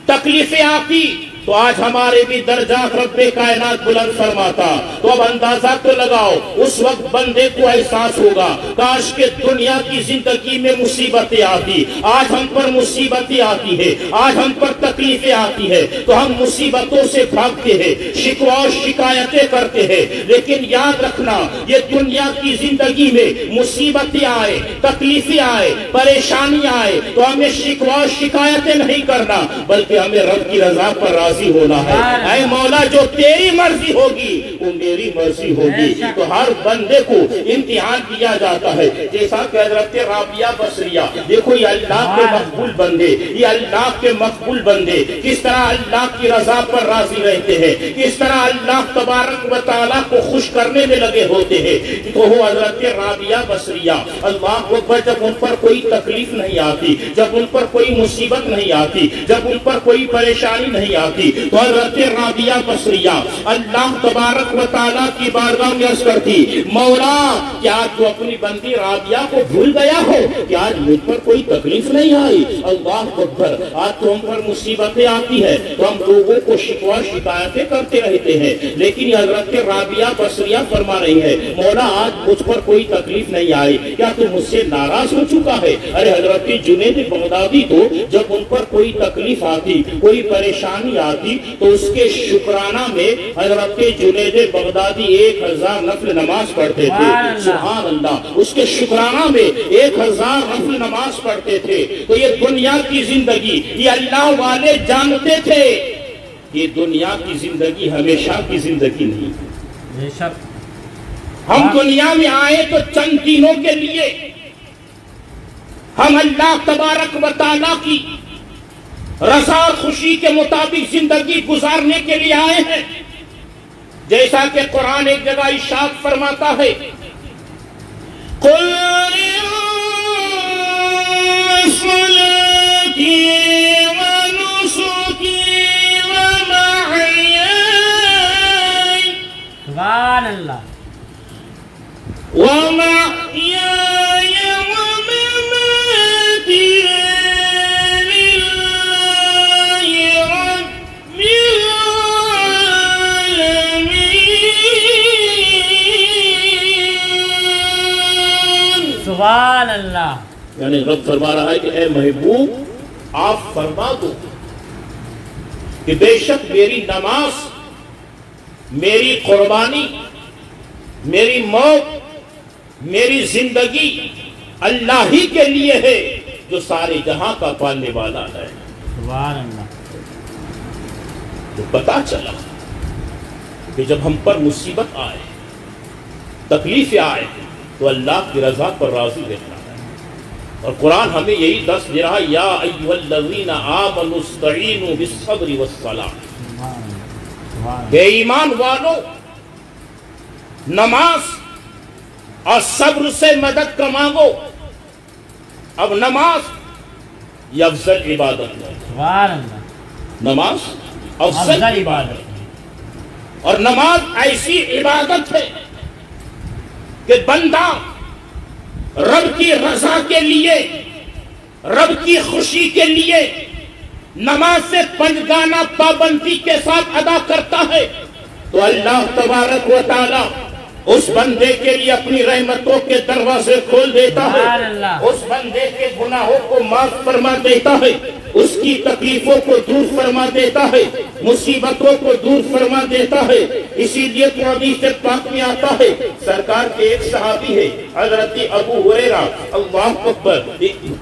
تکلیفیں آتی تو آج ہمارے بھی درجات رب کائنات بلند فرماتا۔ تو اب اندازہ تو لگاؤ اس وقت بندے کو احساس ہوگا کاش کہ دنیا کی زندگی میں مصیبتیں آتی، آج ہم پر مصیبتیں آتی ہے، آج ہم پر تکلیفیں آتی ہے تو ہم مصیبتوں سے بھاگتے ہیں، شکوہ و شکایتیں کرتے ہیں۔ لیکن یاد رکھنا یہ دنیا کی زندگی میں مصیبتیں آئے، تکلیفیں آئے، پریشانی آئے تو ہمیں شکوہ و شکایتیں نہیں کرنا بلکہ ہمیں رب کی رضا پر راضی ہونا ہے۔ اے مولا جو تیری مرضی ہوگی وہ میری مرضی ہوگی۔ تو ہر بندے کو امتحان کیا جاتا ہے، جیسا کہ حضرت رابعہ بصریہ، دیکھو یہ اللہ کے مقبول بندے، یہ اللہ کے مقبول بندے کس طرح اللہ کی رضا پر راضی رہتے ہیں، کس طرح اللہ تبارک و تعالیٰ کو خوش کرنے میں لگے ہوتے ہیں۔ تو وہ حضرت رابعہ بصریہ اللہ اکبر، جب ان پر کوئی تکلیف نہیں آتی، جب ان پر کوئی مصیبت نہیں آتی، جب ان پر کوئی پریشانی نہیں آتی تو حضرت رابعہ بصریہ اللہ تبارک و تعالیٰ کی بارگاہ میں عرض کرتی مولا کیا تو اپنی بندی رابعہ کو بھول گیا ہو کہ آج مجھ پر کوئی تکلیف نہیں آئی؟ اللہ اکبر، آج تو ہم پر مصیبتیں آتی ہے تو ہم لوگوں کو شکوہ شکایتیں کرتے رہتے ہیں، لیکن حضرت رابعہ بصریہ فرما رہی ہے مولا آج مجھ پر کوئی تکلیف نہیں آئی، کیا تو مجھ سے ناراض ہو چکا ہے؟ ارے حضرت جنید بغدادی تو جب ان پر کوئی تکلیف آتی، کوئی پریشانی آتی تو اس کے شکرانہ میں حضرت جنید بغدادی 1000 نفل نماز پڑھتے تھے۔ سبحان اللہ، اس کے شکرانہ میں 1000 نفل نماز پڑھتے تھے۔ تو یہ دنیا کی زندگی یہ اللہ والے جانتے تھے یہ دنیا کی زندگی ہمیشہ کی زندگی نہیں۔ ہم دنیا میں آئے تو چند دنوں کے لیے، ہم اللہ تبارک و تعالیٰ کی رضا اور خوشی کے مطابق زندگی گزارنے کے لیے آئے ہیں، جیسا کہ قرآن ایک جگہ ارشاد فرماتا ہے قُلْ صَلَاتِي وَنُسُكِي وَمَحْيَايَ سبحان اللہ وَمَحْيَايَ وَمَمَاتِي سبحان اللہ یعنی رب فرما رہا ہے کہ اے محبوب آپ فرما دو کہ بے شک میری نماز، میری قربانی، میری موت، میری زندگی اللہ ہی کے لیے ہے جو سارے جہاں کا پالنے والا ہے۔ سبحان اللہ۔ تو پتا چلا کہ جب ہم پر مصیبت آئے، تکلیفیں آئے، تو اللہ کی رضا پر راضی رہنا ہے۔ اور قرآن ہمیں یہی درس دے رہا ہے، یا ایھا الذین آمنوا استعینوا بالصبر والصلاۃ، بے ایمان والو نماز اور صبر سے مدد کا مانگو۔ اب نماز یہ افضل عبادت ہے، سبحان اللہ۔ نماز افضل عبادت ہے، اور نماز ایسی عبادت ہے کہ بندہ رب کی رضا کے لیے، رب کی خوشی کے لیے نماز سے پنجگانہ پابندی کے ساتھ ادا کرتا ہے تو اللہ تبارک و تعالی اس بندے کے لیے اپنی رحمتوں کے دروازے کھول دیتا ہے، اس بندے کے گناہوں کو معاف فرما دیتا ہے، اس کی تکلیفوں کو دور فرما دیتا ہے، مصیبتوں کو دور فرما دیتا ہے۔ اسی لیے تو حدیث پاک میں آتا ہے، سرکار کے ایک صحابی ہے حضرت ابو ہریرہ، اللہ اکبر،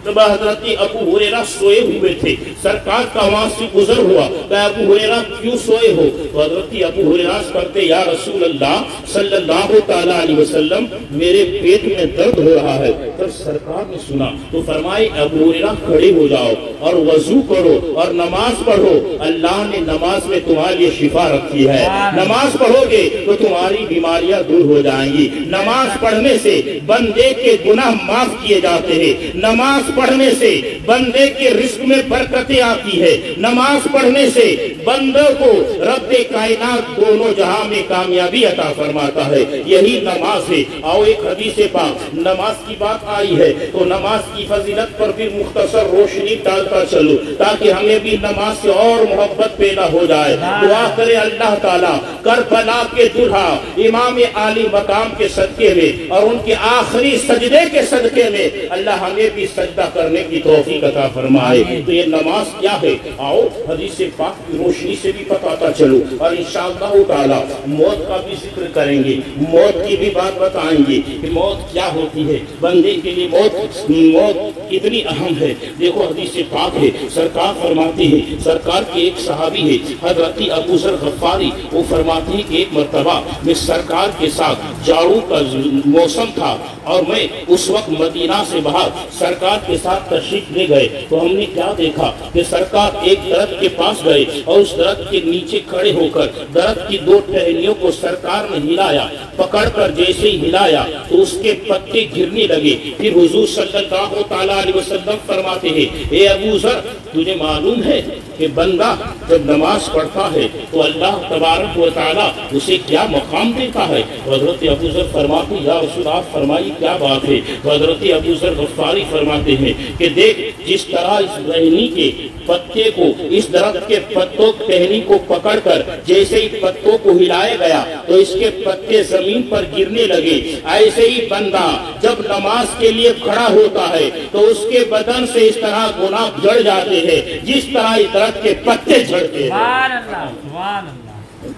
حضرت ابو ہریرہ سوئے ہوئے تھے، سرکار کا وہاں سے گزر ہوا، کہ ابو ہریرہ کیوں سوئے ہو؟ تو حضرت ابو ہریرہ کرتے، یا رسول اللہ صلی اللہ تعالیٰ علیہ وسلم میرے پیٹ میں درد ہو رہا ہے۔ جب سرکار نے سنا تو فرمائے ابو ہریرہ کھڑے ہو جاؤ اور وضو کرو اور نماز پڑھو، اللہ نے نماز میں تمہارے لیے شفا رکھی ہے، نماز پڑھو گے تو تمہاری بیماریاں دور ہو جائیں گی، نماز پڑھنے سے بندے کے گناہ معاف کیے جاتے ہیں، نماز پڑھنے سے بندے کے رزق میں برکتیں آتی ہے، نماز پڑھنے سے بندوں کو رب کائنات دونوں جہاں میں کامیابی عطا فرماتا ہے، یہی نماز ہے۔ آؤ ایک حدیث پاک، نماز کی بات آئی ہے تو نماز کی فضیلت پر بھی مختصر روشنی ڈالتا چلو تاکہ ہمیں بھی نماز سے اور محبت پیدا ہو جائے۔ دعا کرے اللہ تعالیٰ کربلا کے دلہا امام عالی مقام کے صدقے میں اور ان کے آخری سجدے کے صدقے میں اللہ ہمیں بھی سجدہ کرنے کی توفیق عطا فرمائے۔ تو یہ نماز کیا ہے؟ آؤ حدیث پاک کی روشنی سے بھی پتاتا چلو اور انشاءاللہ تعالیٰ موت کا بھی ذکر کریں گے، موت کی بھی بات بتائیں گے کہ موت کیا ہوتی ہے، بندے کے لیے موت کتنی اہم ہے۔ دیکھو حدیث پاک ہے، سرکار فرماتے ہیں، سرکار کے ایک صحابی ہے حضرت ابو ذر غفاری، وہ فرماتے ہیں کہ ایک مرتبہ میں سرکار کے ساتھ جاڑوں کا موسم تھا اور میں اس وقت مدینہ سے باہر سرکار کے ساتھ تشریف لے گئے تو ہم نے کیا دیکھا کہ سرکار ایک درخت کے پاس گئے اور اس درخت کے نیچے کھڑے ہو کر درخت کی دو ٹہنیوں کو سرکار نے ہلایا، پکڑ کر جیسے ہی ہلایا تو اس کے پتے گرنے لگے۔ پھر حضور صلی اللہ تعالیٰ علیہ وسلم فرماتے ہیں، اے ابو ذر تجھے معلوم ہے کہ بندہ جب نماز پڑھتا ہے تو اللہ تبارک و تعالیٰ اسے کیا مقام دیتا ہے؟ حضرت ابو ذر فرماتے ہیں، یا رسول آپ فرمائیے کیا بات ہے؟ حضرت ابو ذر غفاری فرماتے ہیں کہ دیکھ جس طرح اس ٹہنی کے پتے کو، اس درخت کے پتوں ٹہنی کو پکڑ کر جیسے ہی پتوں کو ہلایا گیا تو اس کے پتے زمین پر گرنے لگے، ایسے ہی بندہ جب نماز کے لیے کھڑا ہوتا ہے تو اس کے بدن سے اس طرح گناہ جڑ جاتے ہیں جس طرح اس درخت کے پتے جھڑتے ہیں۔ سبحان اللہ، سبحان اللہ۔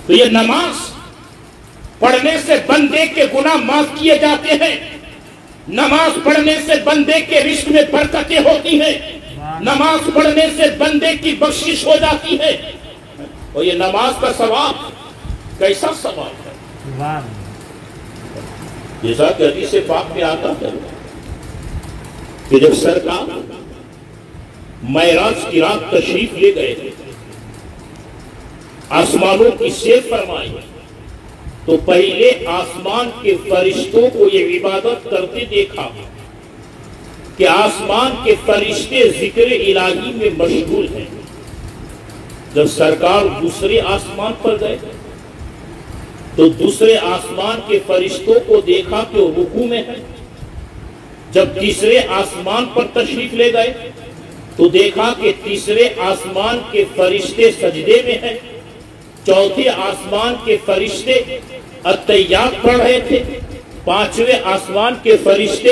تو یہ نماز پڑھنے سے بندے کے گناہ معاف کیے جاتے ہیں، نماز پڑھنے سے بندے کے رزق میں برکتیں ہوتی ہیں، نماز پڑھنے سے بندے کی بخشش ہو جاتی ہے۔ اور یہ نماز کا ثواب کیسا ثواب ہے؟ سبحان اللہ۔ جیسا کہ حدیث پاک میں آتا ہے کہ جب سرکار معراج کی رات تشریف لے گئے آسمانوں کی سیر فرمائی تو پہلے آسمان کے فرشتوں کو یہ عبادت کرتے دیکھا کہ آسمان کے فرشتے ذکر الہی میں مشغول ہیں۔ جب سرکار دوسرے آسمان پر گئے تو دوسرے آسمان کے فرشتوں کو دیکھا کہ وہ رکوع میں ہیں۔ جب تیسرے آسمان پر تشریف لے گئے تو دیکھا کہ تیسرے آسمان کے فرشتے سجدے میں ہیں، چوتھے آسمان کے فرشتے التحیات پڑھ رہے تھے، پانچویں آسمان کے فرشتے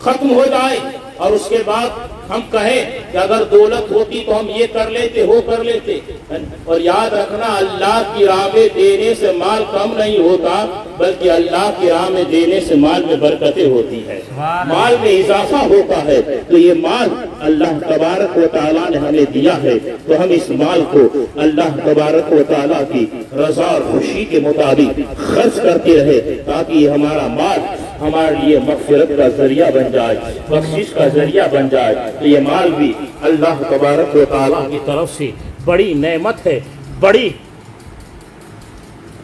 ختم ہو جائے اور اس کے بعد ہم کہیں کہ اگر دولت ہوتی تو ہم یہ کر لیتے وہ کر لیتے. اور یاد رکھنا اللہ کی راہ میں دینے سے مال کم نہیں ہوتا بلکہ اللہ کی راہ میں دینے سے مال میں برکتیں ہوتی ہے, مال میں اضافہ ہوتا ہے. تو یہ مال اللہ تبارک و تعالیٰ نے ہمیں دیا ہے تو ہم اس مال کو اللہ تبارک و تعالیٰ کی رضا اور خوشی کے مطابق خرچ کرتے رہے تاکہ یہ ہمارا مال ہمارے لیے مغفرت کا ذریعہ بن جائے, بخشش کا ذریعہ بن جائے. تو یہ مال بھی اللہ تبارک و تعالیٰ کی طرف سے بڑی نعمت ہے, بڑی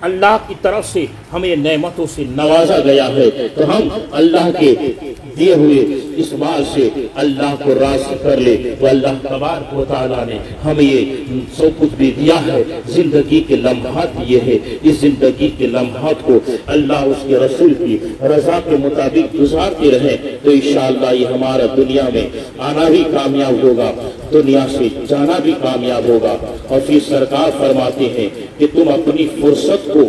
اللہ کی طرف سے ہمیں نعمتوں سے نوازا گیا ہے. تو ہم اللہ کے دیے ہوئے اس مال سے اللہ کو راضی کر لے. تو اللہ تبارک و تعالیٰ نے ہمیں یہ سب کچھ بھی دیا ہے, زندگی کے لمحات دیے ہیں. اس زندگی کے لمحات کو اللہ اس کے رسول کی رضا کے مطابق گزارتے رہے تو انشاءاللہ یہ ہمارا دنیا میں آنا بھی کامیاب ہوگا, دنیا سے جانا بھی کامیاب ہوگا. اور پھر سرکار فرماتے ہیں کہ تم اپنی فرصت کو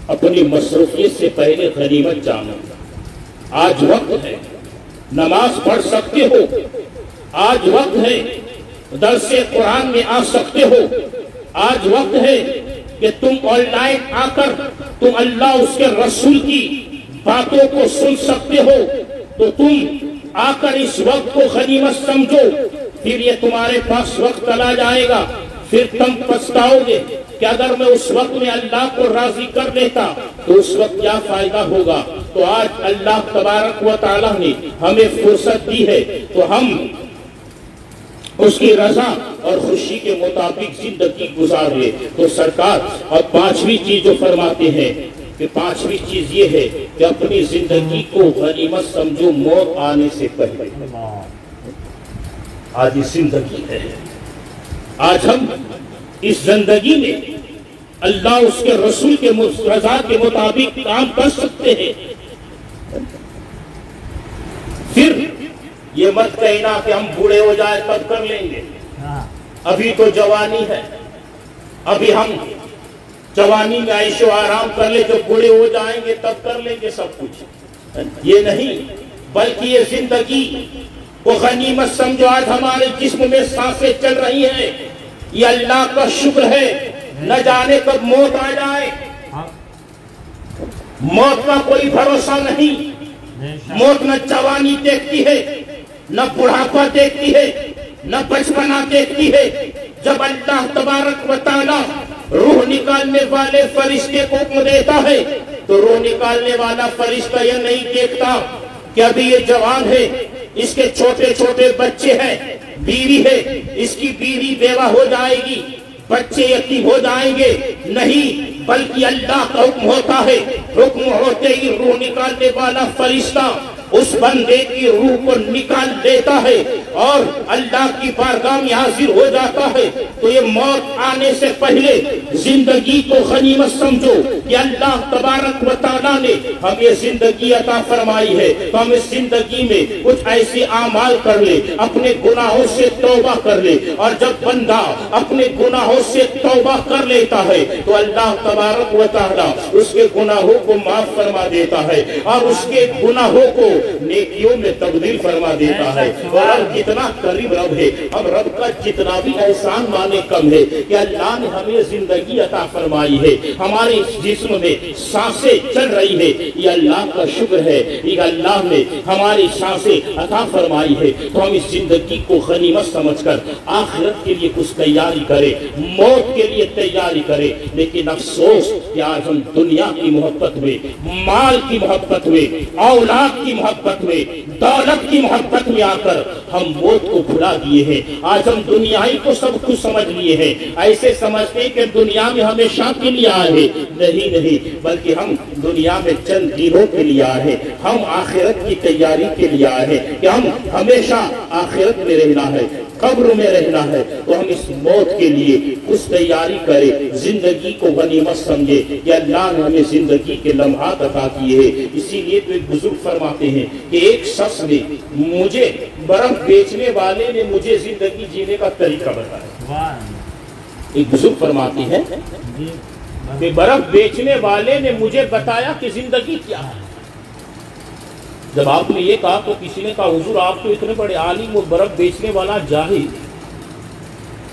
اپنی مصروفیت سے پہلے غنیمت جانو. آج وقت ہے, نماز پڑھ سکتے ہو, آج وقت ہے درس قرآن میں آ سکتے ہو, آج وقت ہے کہ تم آن لائن آ کر تم اللہ اس کے رسول کی باتوں کو سن سکتے ہو. تو تم آ کر اس وقت کو غنیمت سمجھو, پھر یہ تمہارے پاس وقت چلا جائے گا, پھر تم پچھتاؤ گے کہ اگر میں اس وقت میں اللہ کو راضی کر لیتا تو اس وقت کیا فائدہ ہوگا. تو آج اللہ تبارک و تعالیٰ نے ہمیں فرصت دی ہے تو ہم اس کی رضا اور خوشی کے مطابق زندگی گزار لے. تو سرکار اور پانچویں چیز جو فرماتے ہیں کہ پانچویں چیز یہ ہے کہ اپنی زندگی کو غنیمت سمجھو موت آنے سے پہلے. آج یہ زندگی ہے, آج ہم اس زندگی میں اللہ اس کے رسول کے رضا کے مطابق کام کر سکتے ہیں. پھر یہ مت کہنا کہ ہم بوڑھے ہو جائے تب کر لیں گے, ابھی تو جوانی ہے, ابھی ہم جوانی میں عیش و آرام کر لیں, جو بوڑھے ہو جائیں گے تب کر لیں گے سب کچھ. یہ نہیں, بلکہ یہ زندگی کو غنیمت سمجھو. آج ہمارے جسم میں سانسیں چل رہی ہیں, یہ اللہ کا شکر ہے. نہ جانے کب موت آ جائے, موت کا کوئی بھروسہ نہیں. موت نہ جوانی دیکھتی ہے, نہ بڑھاپا دیکھتی ہے, نہ بچپنا دیکھتی ہے. جب اللہ تبارک و تعالیٰ روح نکالنے والے فرشتے کو حکم دیتا ہے تو روح نکالنے والا فرشتہ یہ نہیں دیکھتا کہ ابھی یہ جوان ہے, اس کے چھوٹے چھوٹے بچے ہیں, بیوی ہے, اس کی بیوی بیوہ ہو جائے گی, بچے یتیم ہو جائیں گے. نہیں, بلکہ اللہ کا حکم ہوتا ہے, حکم ہوتے ہی روح نکالنے والا فرشتہ اس بندے کی روح کو نکال دیتا ہے اور اللہ کی بارگاہ میں حاضر ہو جاتا ہے. تو یہ موت آنے سے پہلے زندگی کو غنیمت سمجھو کہ اللہ تبارک و تعالیٰ نے ہمیں زندگی عطا فرمائی ہے. تو ہم اس زندگی میں کچھ ایسے اعمال کر لے, اپنے گناہوں سے توبہ کر لے. اور جب بندہ اپنے گناہوں سے توبہ کر لیتا ہے تو اللہ تبارک و تعالیٰ اس کے گناہوں کو معاف فرما دیتا ہے اور اس کے گناہوں کو نیکیوں میں تبدیل فرما دیتا ہے. اور اب کتنا قریب رب ہے, اب رب کا جتنا بھی احسان مانے کم ہے کہ اللہ نے ہمیں زندگی عطا فرمائی ہے, ہمارے جسم میں سانسیں چل رہی ہے. یہ اللہ کا شکر ہے, یہ اللہ نے ہماری سانسیں عطا فرمائی ہے. تو ہم اس زندگی کو غنیمت سمجھ کر آخرت کے لیے کچھ تیاری کرے, موت کے لیے تیاری کرے. لیکن افسوس کہ آج ہم دنیا کی محبت میں, مال کی محبت میں, اولاد کی محبت میں, دولت کی محبت میں آ کر ہم موت کو بھلا دیے ہیں. آج ہم دنیا ہی کو سب کچھ سمجھ لیے ہیں, ایسے سمجھتے کہ دنیا میں ہمیشہ کے لیے آئے ہیں. نہیں, بلکہ ہم دنیا میں چند دنوں کے لیے آئے ہیں, ہم آخرت کی تیاری کے لیے آئے ہیں کہ ہم ہمیشہ آخرت میں رہنا ہے, قبر میں رہنا ہے. تو ہم اس موت کے لیے کچھ تیاری کریں, زندگی کو غنیمت سمجھے کہ اللہ نے ہمیں زندگی کے لمحات عطا کیے ہیں. اسی لیے تو ایک بزرگ فرماتے ہیں کہ ایک شخص نے مجھے, برف بیچنے والے نے مجھے زندگی جینے کا طریقہ بتایا. ایک بزرگ فرماتے ہیں کہ برف بیچنے والے نے مجھے بتایا کہ زندگی کیا ہے. جب آپ نے یہ کہا تو کسی نے کہا حضور آپ تو اتنے بڑے عالم و برف بیچنے والا جاہل،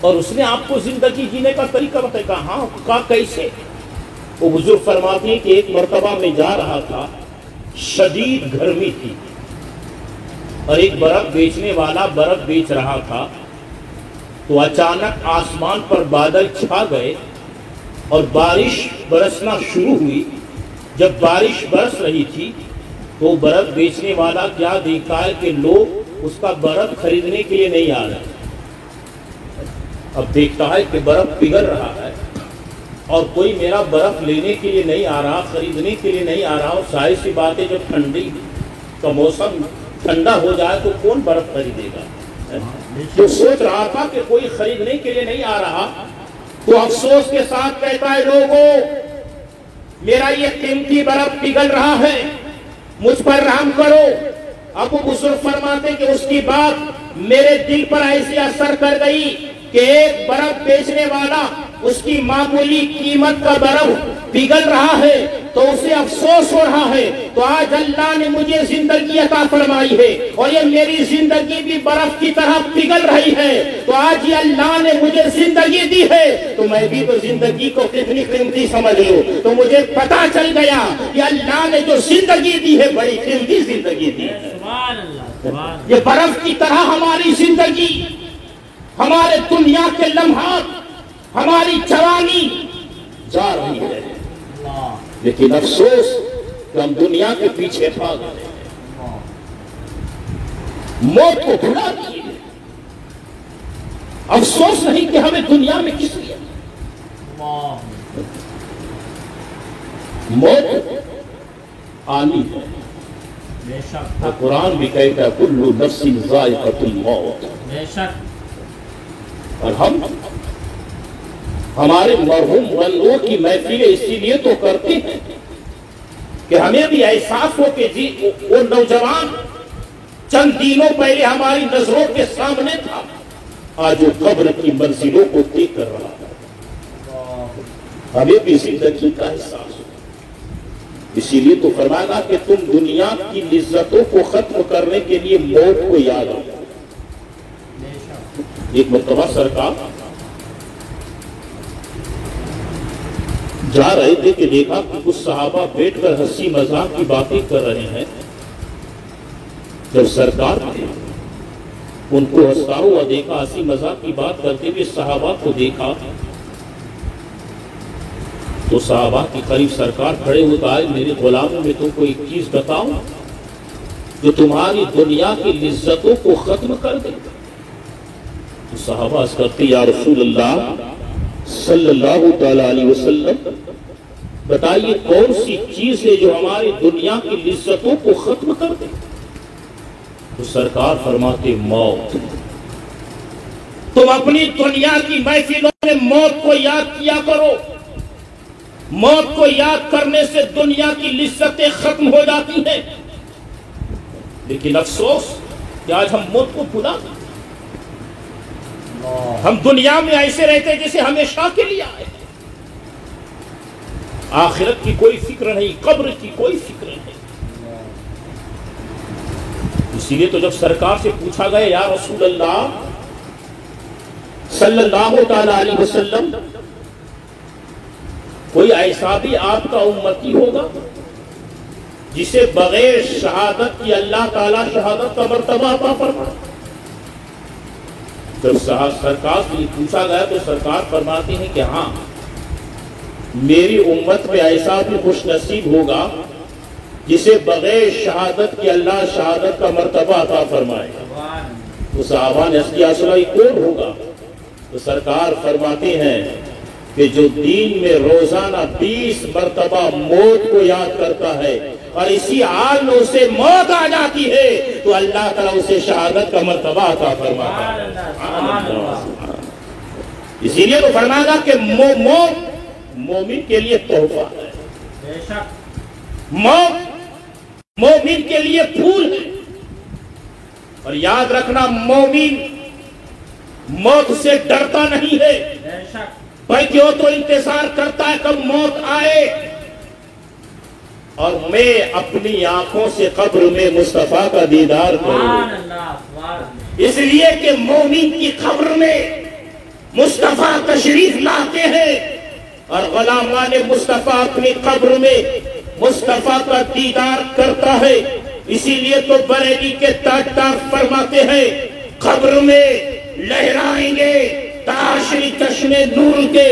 اور اس نے آپ کو زندگی جینے کا طریقہ بتایا. کہا ہاں. کہا کیسے؟ وہ حضور فرماتے ہیں کہ ایک مرتبہ میں جا رہا تھا، شدید گرمی تھی، اور ایک برف بیچنے والا برف بیچ رہا تھا، تو اچانک آسمان پر بادل چھا گئے اور بارش برسنا شروع ہوئی. جب بارش برس رہی تھی تو برف بیچنے والا کیا دیکھتا ہے کہ لوگ اس کا برف خریدنے کے لیے نہیں آ رہے. اب دیکھتا ہے کہ برف پگھل رہا ہے اور کوئی میرا برف لینے کے لیے نہیں آ رہا، خریدنے کے لیے نہیں آ رہا. اور ظاہر سی بات ہے جب ٹھنڈی کا موسم ٹھنڈا ہو جائے تو کون برف خریدے گا؟ تو سوچ رہا تھا کہ کوئی خریدنے کے لیے نہیں آ رہا، تو افسوس کے ساتھ کہتا ہے لوگوں میرا یہ قیمتی برف پگھل رہا ہے، مجھ پر رحم کرو. ابو بزرگ فرماتے کہ اس کی بات میرے دل پر ایسی اثر کر گئی کہ ایک برف بیچنے والا اس کی معمولی قیمت کا برف پگھل رہا ہے تو اسے افسوس ہو رہا ہے. تو آج اللہ نے مجھے زندگی عطا فرمائی ہے اور یہ میری زندگی بھی برف کی طرح پگھل رہی ہے. تو آج یہ اللہ نے مجھے زندگی دی ہے تو میں بھی تو زندگی کو کتنی قیمتی سمجھ لوں. تو مجھے پتا چل گیا کہ اللہ نے جو زندگی دی ہے بڑی قیمتی زندگی دی ہے. یہ برف کی طرح ہماری زندگی، ہمارے دنیا کے لمحات، ہماری جوانی جا رہی ہے، لیکن افسوس کہ ہم دنیا کے پیچھے بھاگ رہے ہیں، موت کو بھلا دیے. افسوس نہیں کہ ہمیں دنیا میں کس لیے موت آنی ہے. اور قرآن بھی کہتا ہے کل نفس ذائقۃ الموت. اور ہم ہمارے مرحوم بندوں کی محفلیں اسی لیے تو کرتے ہیں کہ ہمیں بھی احساس ہو کہ جی وہ نوجوان چند دنوں پہلے ہماری نظروں کے سامنے تھا، آج وہ قبر کی منزلوں کو دیکھ کر رہا ہے. ہمیں بھی زندگی کا احساس ہو. اسی لیے تو فرمایا کہ تم دنیا کی لذتوں کو ختم کرنے کے لیے موت کو یاد رکھو. ایک مرتبہ سرکار جا رہے تھے کہ دیکھا کہ کچھ صحابہ بیٹھ کر ہنسی مذاق کی باتیں کر رہے ہیں. جب سرکار نے ان کو ہنستا ہوا دیکھا، ہنسی مذاق کی بات کرتے ہوئے صحابہ کو دیکھا، تو صحابہ کے قریب سرکار کھڑے ہوئے کہا میرے غلاموں میں تم کو ایک چیز بتاؤں جو تمہاری دنیا کی لذتوں کو ختم کر دے. تو صحابہ عرض کرتے یا رسول اللہ صلی اللہ تعالی علیہ وسلم بتائیے کون سی چیز ہے جو ہماری دنیا کی لذتوں کو ختم کر دے. تو سرکار فرماتے موت. تم اپنی دنیا کی محفلوں میں موت کو یاد کیا کرو. موت کو یاد کرنے سے دنیا کی لذتیں ختم ہو جاتی ہیں. لیکن افسوس کہ آج ہم موت کو بھلا گئے. ہم دنیا میں ایسے رہتے جیسے ہمیشہ کے لیے آئے. آخرت کی کوئی فکر نہیں، قبر کی کوئی فکر نہیں. اسی لیے تو جب سرکار سے پوچھا گیا یا رسول اللہ صلی اللہ تعالی علیہ وسلم کوئی ایسا بھی آپ کا امتی ہوگا جسے بغیر شہادت کی اللہ تعالیٰ شہادت کا مرتبہ عطا فرمائے. جب سرکار سے پوچھا گیا تو سرکار فرماتے ہیں کہ ہاں میری امت میں ایسا بھی خوش نصیب ہوگا جسے بغیر شہادت کی اللہ شہادت کا مرتبہ عطا فرمائے. تو صحابہ نے اس کی اصلاحی کون ہوگا؟ تو سرکار فرماتے ہیں کہ جو دین میں روزانہ 20 مرتبہ موت کو یاد کرتا ہے اور اسی حال میں اسے موت آ جاتی ہے تو اللہ تعالیٰ اسے شہادت کا مرتبہ عطا فرماتا ہے. اسی لیے تو فرمایا کہ موت مومن کے لیے تحفہ ہے. موت مومن کے لیے پھول ہے. اور یاد رکھنا مومن موت سے ڈرتا نہیں ہے بلکہ وہ تو انتظار کرتا ہے کب موت آئے اور میں اپنی آنکھوں سے قبر میں مصطفیٰ کا دیدار کروں. سبحان اللہ سبحان اللہ. اس لیے کہ مومن کی قبر میں مصطفیٰ تشریف لاتے ہیں اور غلامان مصطفیٰ اپنی قبر میں مصطفیٰ کا دیدار کرتا ہے. اسی لیے تو بریلی کے تاجدار فرماتے ہیں قبر میں لہرائیں گے تاشری چشم نور کے.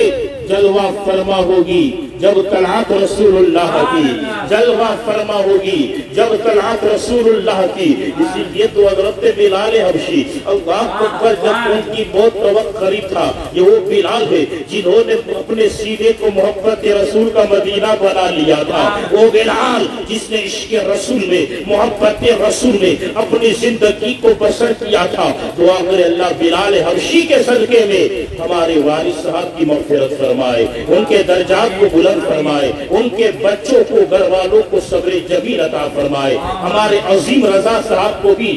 جلوہ فرما ہوگی جب طلعت رسول اللہ کی. جلوہ فرما ہوگی جب طلعت رسول اللہ کی. اسی لیے تو حضرت بلال حبشی اللہ اکبر جب ان کی موت کا وقت قریب تھا یہ وہ بلال ہے جنہوں نے اپنے سینے کو محبت رسول کا مدینہ بنا لیا تھا. وہ بلال جس نے عشق رسول میں محبت رسول میں اپنی زندگی کو بسر کیا تھا. دعا کرے اللہ بلال حبشی کے صدقے میں ہمارے والد صاحب کی مغفرت فرمائے, ان کے درجات کو بلند فرمائے, ان کے بچوں کو گھر والوں کو صبر جمیل عطا فرمائے, ہمارے عظیم رضا صاحب کو بھی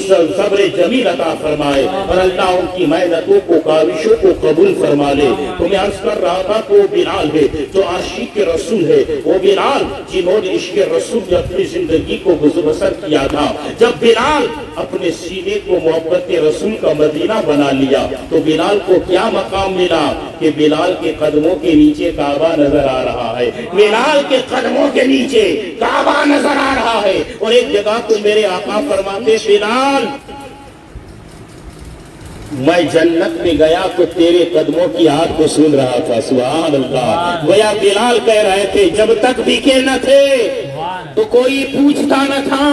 صبر جمیل عطا فرمائے اور اللہ ان کی محنتوں کو کاوشوں کو قبول فرما لے. تو میں عرض کر رہا تھا کہ وہ بلال ہے جو عاشق رسول ہے, وہ بلال جنہوں نے عشق رسول میں اپنی زندگی کو بسر کیا تھا. جب بلال اپنے سینے کو محبت رسول کا مدینہ بنا لیا تو بلال کو کیا مقام ملا کہ بلال کے قدموں کے نیچے کعبہ نظر آ رہا ہے. بلال کے قدموں کے نیچے کعبہ نظر آ رہا ہے. اور ایک جگہ تو میرے آقا فرماتے بلال میں جنت میں گیا تو تیرے قدموں کی آہٹ کو سن رہا تھا. سبحان اللہ. گویا بلال کہہ رہے تھے جب تک بکے نہ تھے تو کوئی پوچھتا نہ تھا,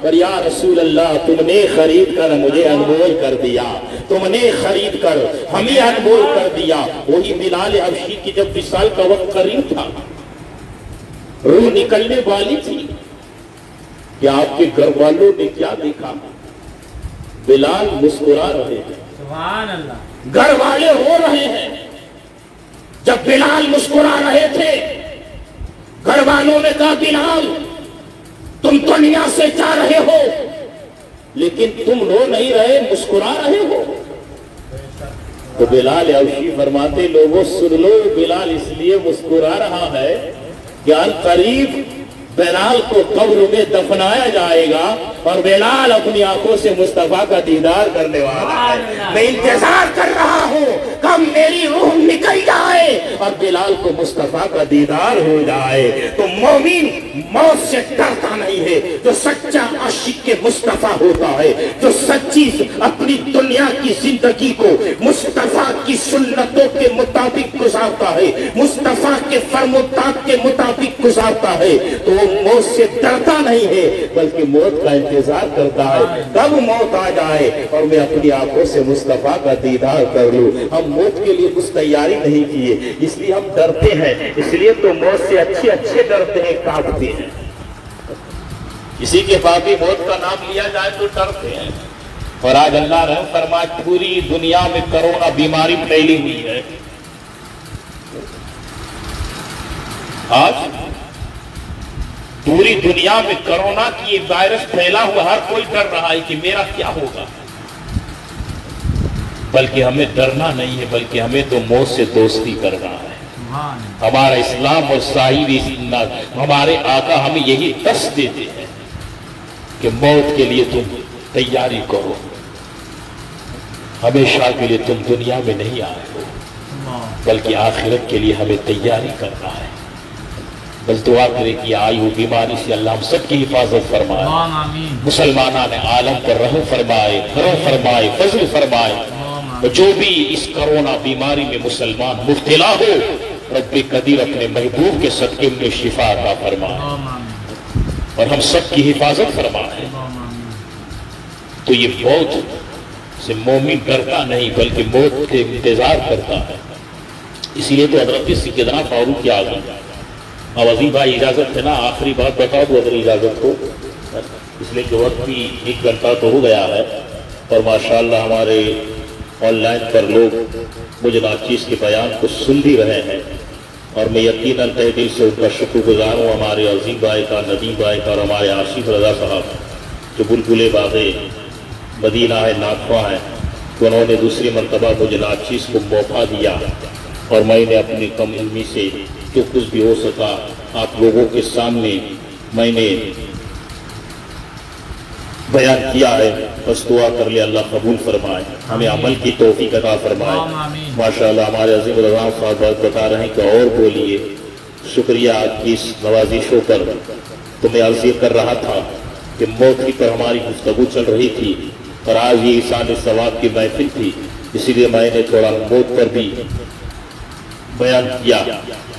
پر یا رسول اللہ تم نے خرید کر مجھے انمول کر دیا, تم نے خرید کر ہمیں انمول کر دیا. وہی بلال حبشی کی جب وصال کا وقت قریب تھا, روح نکلنے والی تھی, کہ آپ کے گھر والوں نے کیا دیکھا؟ بلال مسکرا رہے ہیں, سبحان اللہ. گھر والے رو رہے ہیں. جب بلال مسکرا رہے تھے گھر والوں نے کہا بلال تم دنیا سے جا رہے ہو لیکن تم رو نہیں رہے, مسکرا رہے ہو. تو بلال حبشی فرماتے لوگوں سن لو, بلال اس لیے مسکرا رہا ہے کہ القریب بلال کو قبر میں دفنایا جائے گا اور بلال اپنی آنکھوں سے مصطفیٰ کا دیدار کرنے والا ہے. میں انتظار کر رہا ہوں کب میری روح نکل جائے اور بلال کو مصطفیٰ کا دیدار ہو جائے. تو مومن موت سے ڈرتا نہیں ہے, جو سچا عاشق کے مصطفیٰ ہوتا ہے, جو سچی اپنی دنیا کی زندگی کو مصطفیٰ کی سنتوں کے مطابق گزارتا ہے, مصطفیٰ کے فرمودات کے مطابق گزارتا ہے, تو وہ موت سے ڈرتا نہیں ہے بلکہ موت کا انتظار کرتا ہے کب موت آ جائے اور میں اپنی آنکھوں سے مصطفیٰ کا دیدار کر لوں. ہم موت کے لیے کچھ تیاری نہیں کیے, اس لیے ہم ڈرتے ہیں. اس لیے تو موت سے اچھے ڈرتے ہیں, کانپتے ہیں. کسی کے باقی موت کا نام لیا جائے تو ڈرتے ہیں. اور آج اللہ رحم فرمائے پوری دنیا میں کرونا بیماری پھیلی ہوئی ہے. آج پوری دنیا میں کرونا کی یہ وائرس پھیلا ہوا, ہر کوئی ڈر رہا ہے کہ میرا کیا ہوگا. بلکہ ہمیں ڈرنا نہیں ہے بلکہ ہمیں تو موت سے دوستی کرنا ہے. ہمارا اسلام اور صاحب ہمارے آقا ہمیں یہی درس دیتے ہیں کہ موت کے لیے تم تیاری کرو, ہمیشہ کے لیے تم دنیا میں نہیں آئے ہو بلکہ آخرت کے لیے ہمیں تیاری کرنا ہے. بس دعا کرے کہ آئی ہوئی بیماری سے اللہ ہم سب کی حفاظت فرمائے, مسلمانان عالم پر رحم فرمائے, کرم فرمائے, فضل فرمائے. جو بھی اس کرونا بیماری میں مسلمان مبتلا ہو رب قدیر اپنے محبوب کے صدقے میں شفا عطا فرمائے اور ہم سب کی حفاظت فرمائے. تو یہ موت سے مومن ڈرتا نہیں بلکہ موت کے انتظار کرتا ہے. اسی لیے تو حضرت سیدنا فاروق اعظم وزیر بھائی اجازت ہے نا, آخری بات بتا دو اگر اجازت ہو, اس لیے کہ وقت بھی 1 گھنٹہ تو ہو گیا ہے اور ماشاءاللہ ہمارے آن لائن پر لوگ مجھے ناچیز کے بیان کو سن بھی رہے ہیں اور میں یقیناً تہ دل سے ان کا شکر گزار ہوں ہمارے عظیم بھائی کا, ندیم بھائی کا اور ہمارے آصف رضا صاحب جو بلبل باغ مدینہ ہے, ناخواں ہیں, کہ انہوں نے دوسری مرتبہ مجھے ناچیز کو موقع دیا اور میں نے اپنی کم علمی سے جو کچھ بھی ہو سکا آپ لوگوں کے سامنے میں نے بیان کیا ہے، بس دعا کر لے اللہ قبول فرمائے، ہمیں عمل کی توفیق عطا فرمائے۔ ماشاءاللہ ہمارے عظیم الرحمن صاحب بتا رہے ہیں کہ اور بولیے۔ شکریہ آپ کی اس نوازشوں پر۔ تو میں عرض یہ کر رہا تھا کہ موت کی پر ہماری گفتگو چل رہی تھی اور آج یہ احسان ثواب کی محفل تھی، اسی لیے میں نے تھوڑا موت پر بھی بیان کیا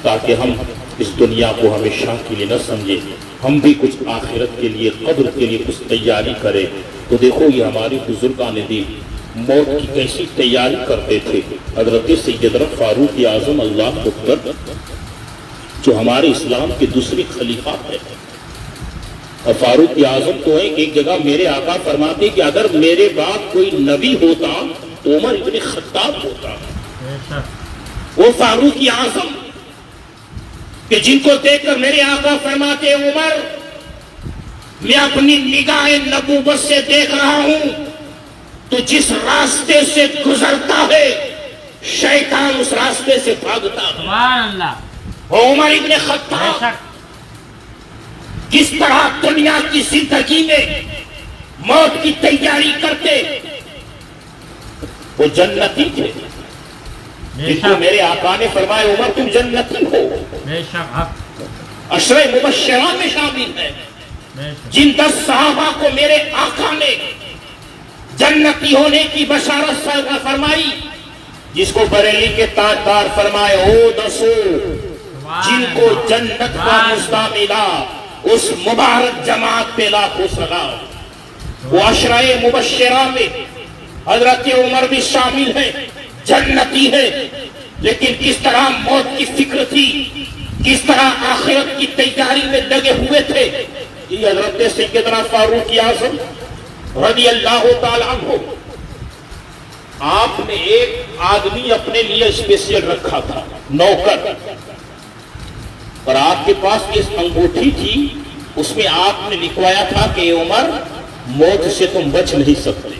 تاکہ ہم اس دنیا کو ہمیشہ کے لیے نہ سمجھیں، ہم بھی کچھ آخرت کے لیے، قبر کے لیے کچھ تیاری کریں۔ تو دیکھو یہ ہماری بزرگان دین موت کی کیسی تیاری کرتے تھے۔ حضرت سیدنا فاروق اعظم اللہ اکبر جو ہمارے اسلام کے دوسرے خلیفہ ہیں، اور فاروق اعظم تو ہیں کہ ایک جگہ میرے آقا فرماتے کہ اگر میرے بعد کوئی نبی ہوتا تو عمر ابن خطاب ہوتا۔ وہ فاروق اعظم کہ جن کو دیکھ کر میرے آقا فرماتے عمر میں اپنی نگاہ نبوت سے دیکھ رہا ہوں تو جس راستے سے گزرتا ہے شیطان اس راستے سے بھاگتا ہے۔ سبحان اللہ۔ وہ عمر ابن خطاب کس طرح دنیا کی زندگی میں موت کی تیاری کرتے، وہ جنتی تھے جن کو میرے آقا نے فرمایا عمر تم جنتی ہو، بے شک حق، عشرہ مبشرہ میں شامل ہے۔ جن 10 صحابہ کو میرے آقا نے جنتی ہونے کی بشارت فرمائی، جس کو بریلی کے تاجدار فرمائے او دسو جن کو جنت کا مژدہ ملا اس مبارک جماعت پہ لاکھوں سلام۔ وہ عشرہ مبشرہ میں حضرت عمر بھی شامل ہیں، جنتی ہے، لیکن کس طرح موت کی فکر تھی، کس طرح آخرت کی تیاری میں لگے ہوئے تھے۔ یہ حضرت سیدنا فاروق اعظم رضی اللہ تعالیٰ عنہ، آپ نے ایک آدمی اپنے لیے اسپیشل رکھا تھا، نوکر، اور آپ کے پاس اس انگوٹھی تھی، اس میں آپ نے لکھوایا تھا کہ عمر موت سے تم بچ نہیں سکتے۔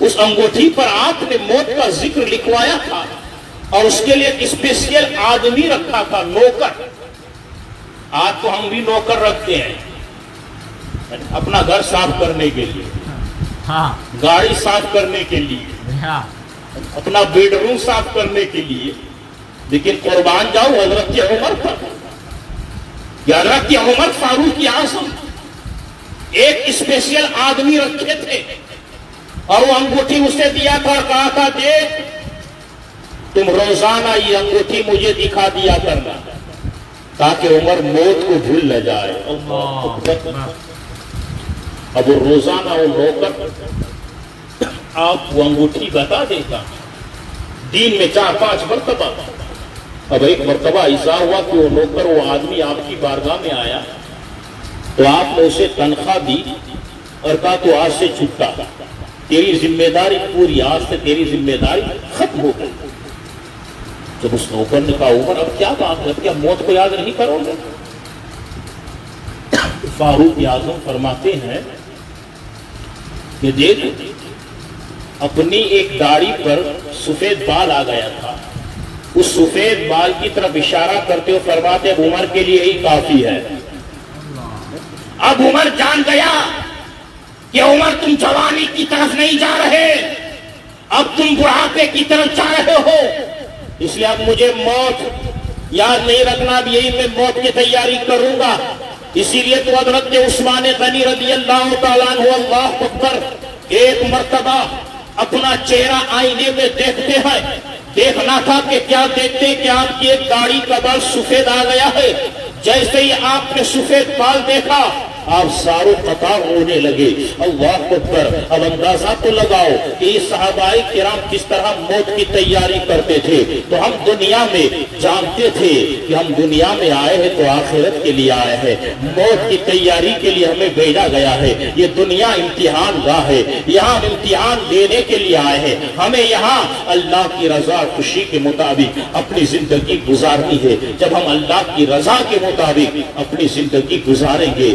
اس انگوٹھی پر آپ نے موت کا ذکر لکھوایا تھا اور اس کے لیے ایک اسپیشل آدمی رکھا تھا، نوکر۔ آج تو ہم بھی نوکر رکھتے ہیں اپنا گھر صاف کرنے کے لیے، گاڑی صاف کرنے کے لیے، اپنا بیڈ روم صاف کرنے کے لیے، لیکن قربان جاؤ حضرت عمر پر۔ یہ حضرت عمر فاروق اعظم ایک اسپیشل آدمی رکھے تھے اور وہ انگوٹھی اسے دیا تھا اور کہا تھا دیکھ تم روزانہ یہ انگوٹھی مجھے دکھا دیا کرنا تاکہ عمر موت کو بھول نہ جائے۔ اب وہ روزانہ وہ نوکر آپ وہ انگوٹھی بتا دیتا دن میں 4-5 مرتبہ۔ اب ایک مرتبہ ایسا ہوا کہ وہ نوکر وہ آدمی آپ کی بارگاہ میں آیا تو آپ نے اسے تنخواہ دی اور کہا تو آج سے چھٹا، تیری ذمہ داری پوری، آج سے تیری ذمہ داری ختم ہو گئی۔ جب اس نوکر نے کہا عمر اب کیا بات ہے، کیا موت کو یاد نہیں کرو گے؟ فاروق اعظم فرماتے ہیں کہ دیکھ اپنی ایک داڑھی پر سفید بال آ گیا تھا، اس سفید بال کی طرف اشارہ کرتے ہوئے فرماتے اب عمر کے لیے یہی کافی ہے۔ اب عمر جان گیا کہ عمر تم جوانی کی طرف نہیں جا رہے، اب تم بڑھاپے کی طرف جا رہے ہو، اس لیے اب مجھے موت یاد نہیں رکھنا، اب یہی میں موت کی تیاری کروں گا۔ اسی لیے تو حضرت عثمان غنی رضی اللہ تعالیٰ عنہ اللہ اکبر ایک مرتبہ اپنا چہرہ آئینے میں دیکھتے ہیں، دیکھنا تھا کہ کیا دیکھتے کہ آپ کی ایک داڑھی کا بال سفید آ گیا ہے۔ جیسے ہی آپ نے سفید بال دیکھا آپ ساروں قطار ہونے لگے۔ اللہ اکبر۔ اب اندازہ تو لگاؤ کہ یہ صحابہ کرام کس طرح موت کی تیاری کرتے تھے۔ تو ہم دنیا میں جانتے تھے کہ ہم دنیا میں آئے ہیں تو آخرت کے لیے آئے ہیں، موت کی تیاری کے لیے ہمیں بھیجا گیا ہے۔ یہ دنیا امتحان گاہ ہے، یہاں ہم امتحان دینے کے لیے آئے ہیں، ہمیں یہاں اللہ کی رضا خوشی کے مطابق اپنی زندگی گزارنی ہے۔ جب ہم اللہ کی رضا کے مطابق اپنی زندگی گزاریں گے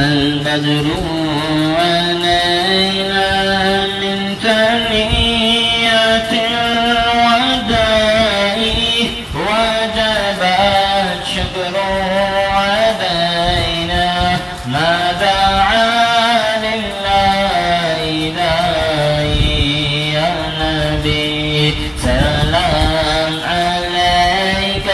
البدر علينا من ثنيات الوداع وجب الشكر علينا ما دعا لله داعي يا نبي سلام عليك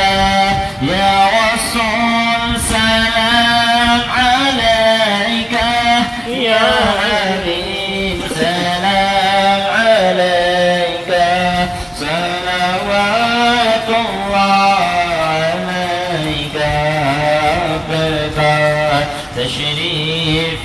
يا رسول سلام عليك يا حبيب سلام عليك صلوات الله عليك بركات تشريف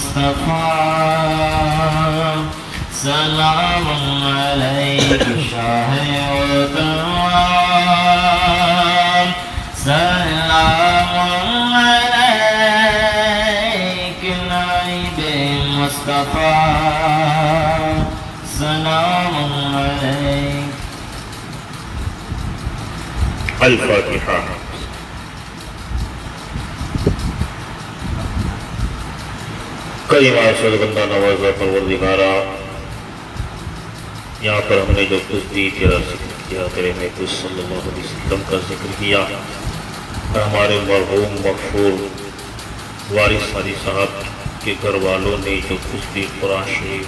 مصطفیٰ سلام علیک شاہ عنوان سلام علیک نائب مصطفیٰ سلام علیک. الفاتحہ. کریمہ ارشد بندہ نوازہ پروردگارا، یہاں پر ہم نے جو کچھ دی تیرا ذکر کیا، تیرے محبوب صلی اللہ علیہ وسلم کا ذکر کیا، اور ہمارے مرحوم مغفور وارث علی صاحب کے گھر والوں نے جو کچھ بھی قرآن شریف،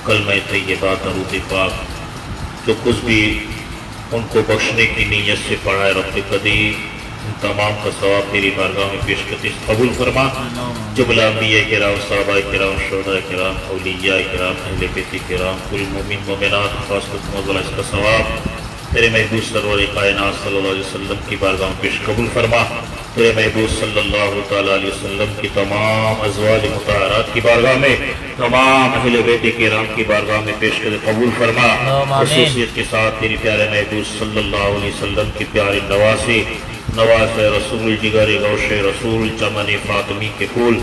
کلمہ طیبہ، درود پاک، جو کچھ بھی ان کو بخشنے کی نیت سے پڑھائے، رب قدیر ان تمام کا ثواب تیری بارگاہ میں پیش کرتے قبول فرما. جملہ انبیاء کرام، صحابہ کرام، شہداء کرام، اولیاء کرام، اہل بیت کرام، کل مومن مومنات، خاص طور پر اس کا ثواب تیرے محبوب سرور کائنات صلی اللہ علیہ وسلم کی بارگاہ میں پیش قبول فرما. تیرے محبوب صلی اللہ تعالیٰ علیہ وسلم کی تمام ازواج مطہرات کی بارگاہ میں، تمام اہل بیت کرام کی بارگاہ میں پیش کر قبول فرما. خصوصیت کے ساتھ تیری پیارے محبوب صلی اللہ علیہ وسلم کی پیارے نواسے، نواز رسول، جگر گوش رسول، چمن فاطمی کے پھول،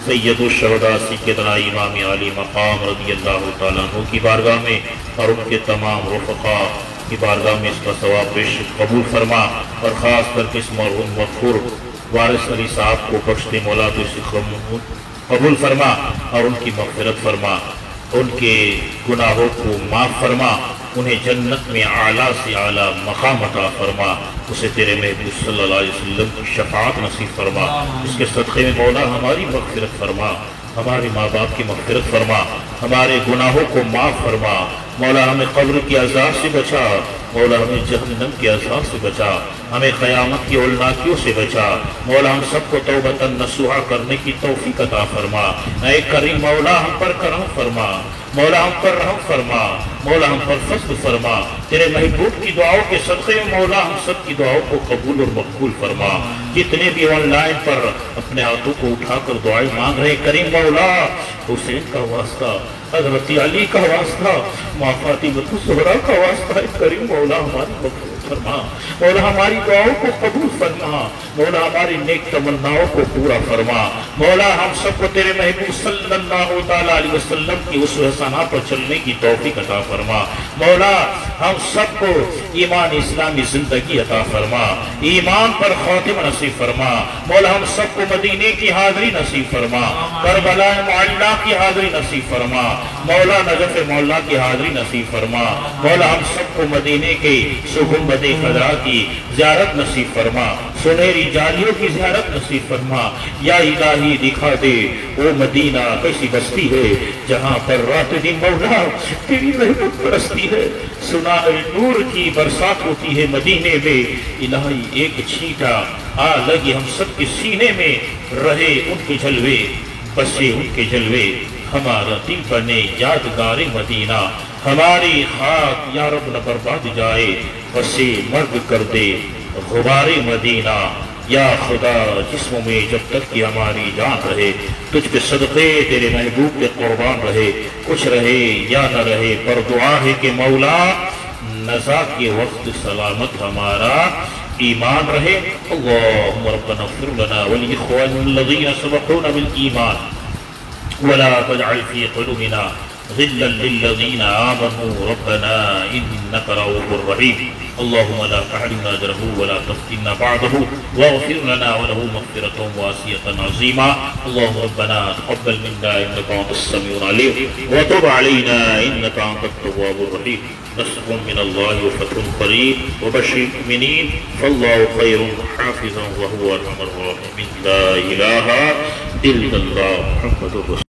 سید الشہداء سیدنا امام علی مقام رضی اللہ تعالیٰ عنہ کی بارگاہ میں اور ان کے تمام رفقاء کی بارگاہ میں اس کا ثواب پیش قبول فرما. اور خاص کر کے اس مرحوم مغفور وارث علی صاحب کو بخشتے مولا تو اس قبول فرما اور ان کی مغفرت فرما، ان کے گناہوں کو معاف فرما، انہیں جنت میں اعلیٰ سے اعلیٰ مقام عطا فرما. اسے تیرے محبوب صلی اللہ علیہ وسلم کی شفاعت نصیب فرما. اس کے صدقے میں مولا ہماری مغفرت فرما، ہمارے ماں باپ کی مغفرت فرما، ہمارے گناہوں کو معاف فرما. مولا ہمیں قبر کی عذاب سے بچا، مولا ہمیں جہنم کی عذاب سے بچا، ہمیں قیامت کی ہولناکیوں سے بچا. مولا ہم سب کو توبۃ نصوحا کرنے کی توفیق عطا فرما. اے کریم مولا ہم پر کرم فرما، مولا ہم پر رحم فرما، مولا ہم پر فضل فرما. تیرے محبوب کی دعاؤں کے صدقے میں مولا ہم سب کی دعاؤں کو قبول اور مقبول فرما. جتنے بھی آن لائن پر اپنے ہاتھوں کو اٹھا کر دعائیں مانگ رہے کریم مولا، حسین کا واسطہ، حضرت علی کا واسطہ، ماں فاطمہ الزہرا کا واسطہ، کریم مولا ہماری مغفرت فرما. مولا ہماری دعاؤں کو قبول فرما، مولا ہماری نیک تمناؤں کو پورا فرما. مولا ہم سب کو تیرے محبوب صلی اللہ تعالیٰ علیہ وسلم کی اسوہ حسنہ پر چلنے کی توفیق عطا فرما. مولا ہم سب کو ایمان اسلامی زندگی عطا فرما، ایمان پر خاتمہ نصیب فرما. مولا ہم سب کو مدینے کی حاضری نصیب فرما، کربلا معلیٰ کی حاضری نصیب فرما، مولا نجف مولا کی حاضری نصیب فرما. مولا ہم سب کو مدینے کے گنبد خضرا کی زیارت نصیب فرما، سنہری جالیوں کی زیارت نصیب فرما. یا الہی دکھا دے وہ مدینہ کیسی بستی ہے جہاں پر رات دن مولا تیری رحمت برستی ہے، سنا نور کی برسات ہوتی ہے مدینے میں. الہی ایک چھینٹا آ لگی ہم سب کے سینے میں، رہے ان کے جلوے، بسے ان کے جلوے، ہمارا دل بنے یادگار مدینہ. ہماری خاک یا رب نہ برباد جائے، بسے مرگ کر دے غبار مدینہ. یا خدا جسموں میں جب تک کہ ہماری جان رہے، تجھ پہ صدقے تیرے محبوب کے قربان رہے. کچھ رہے یا نہ رہے پر دعا ہے کہ مولا نزا کے وقت سلامت ہمارا ایمان رہے. اللہم ربنا اغفر لنا ولإخواننا الذین سبقونا بالایمان ولا تجعل في قلوبنا غلا للذین آمنوا ربنا انك رؤوف رحیم. اللهم لا تحرمنا اجره ولا تفتنا بعده واغفر لنا وله مغفرة واسعة عظيمة. اللهم ربنا تقبل منا انك انت السميع العليم وتب علينا انك انت التواب الرحيم. نصر من الله وفتح قريب وبشر المؤمنين فالله خير حافظا وهو ارحم الراحمين. لا اله الا الله محمد رسول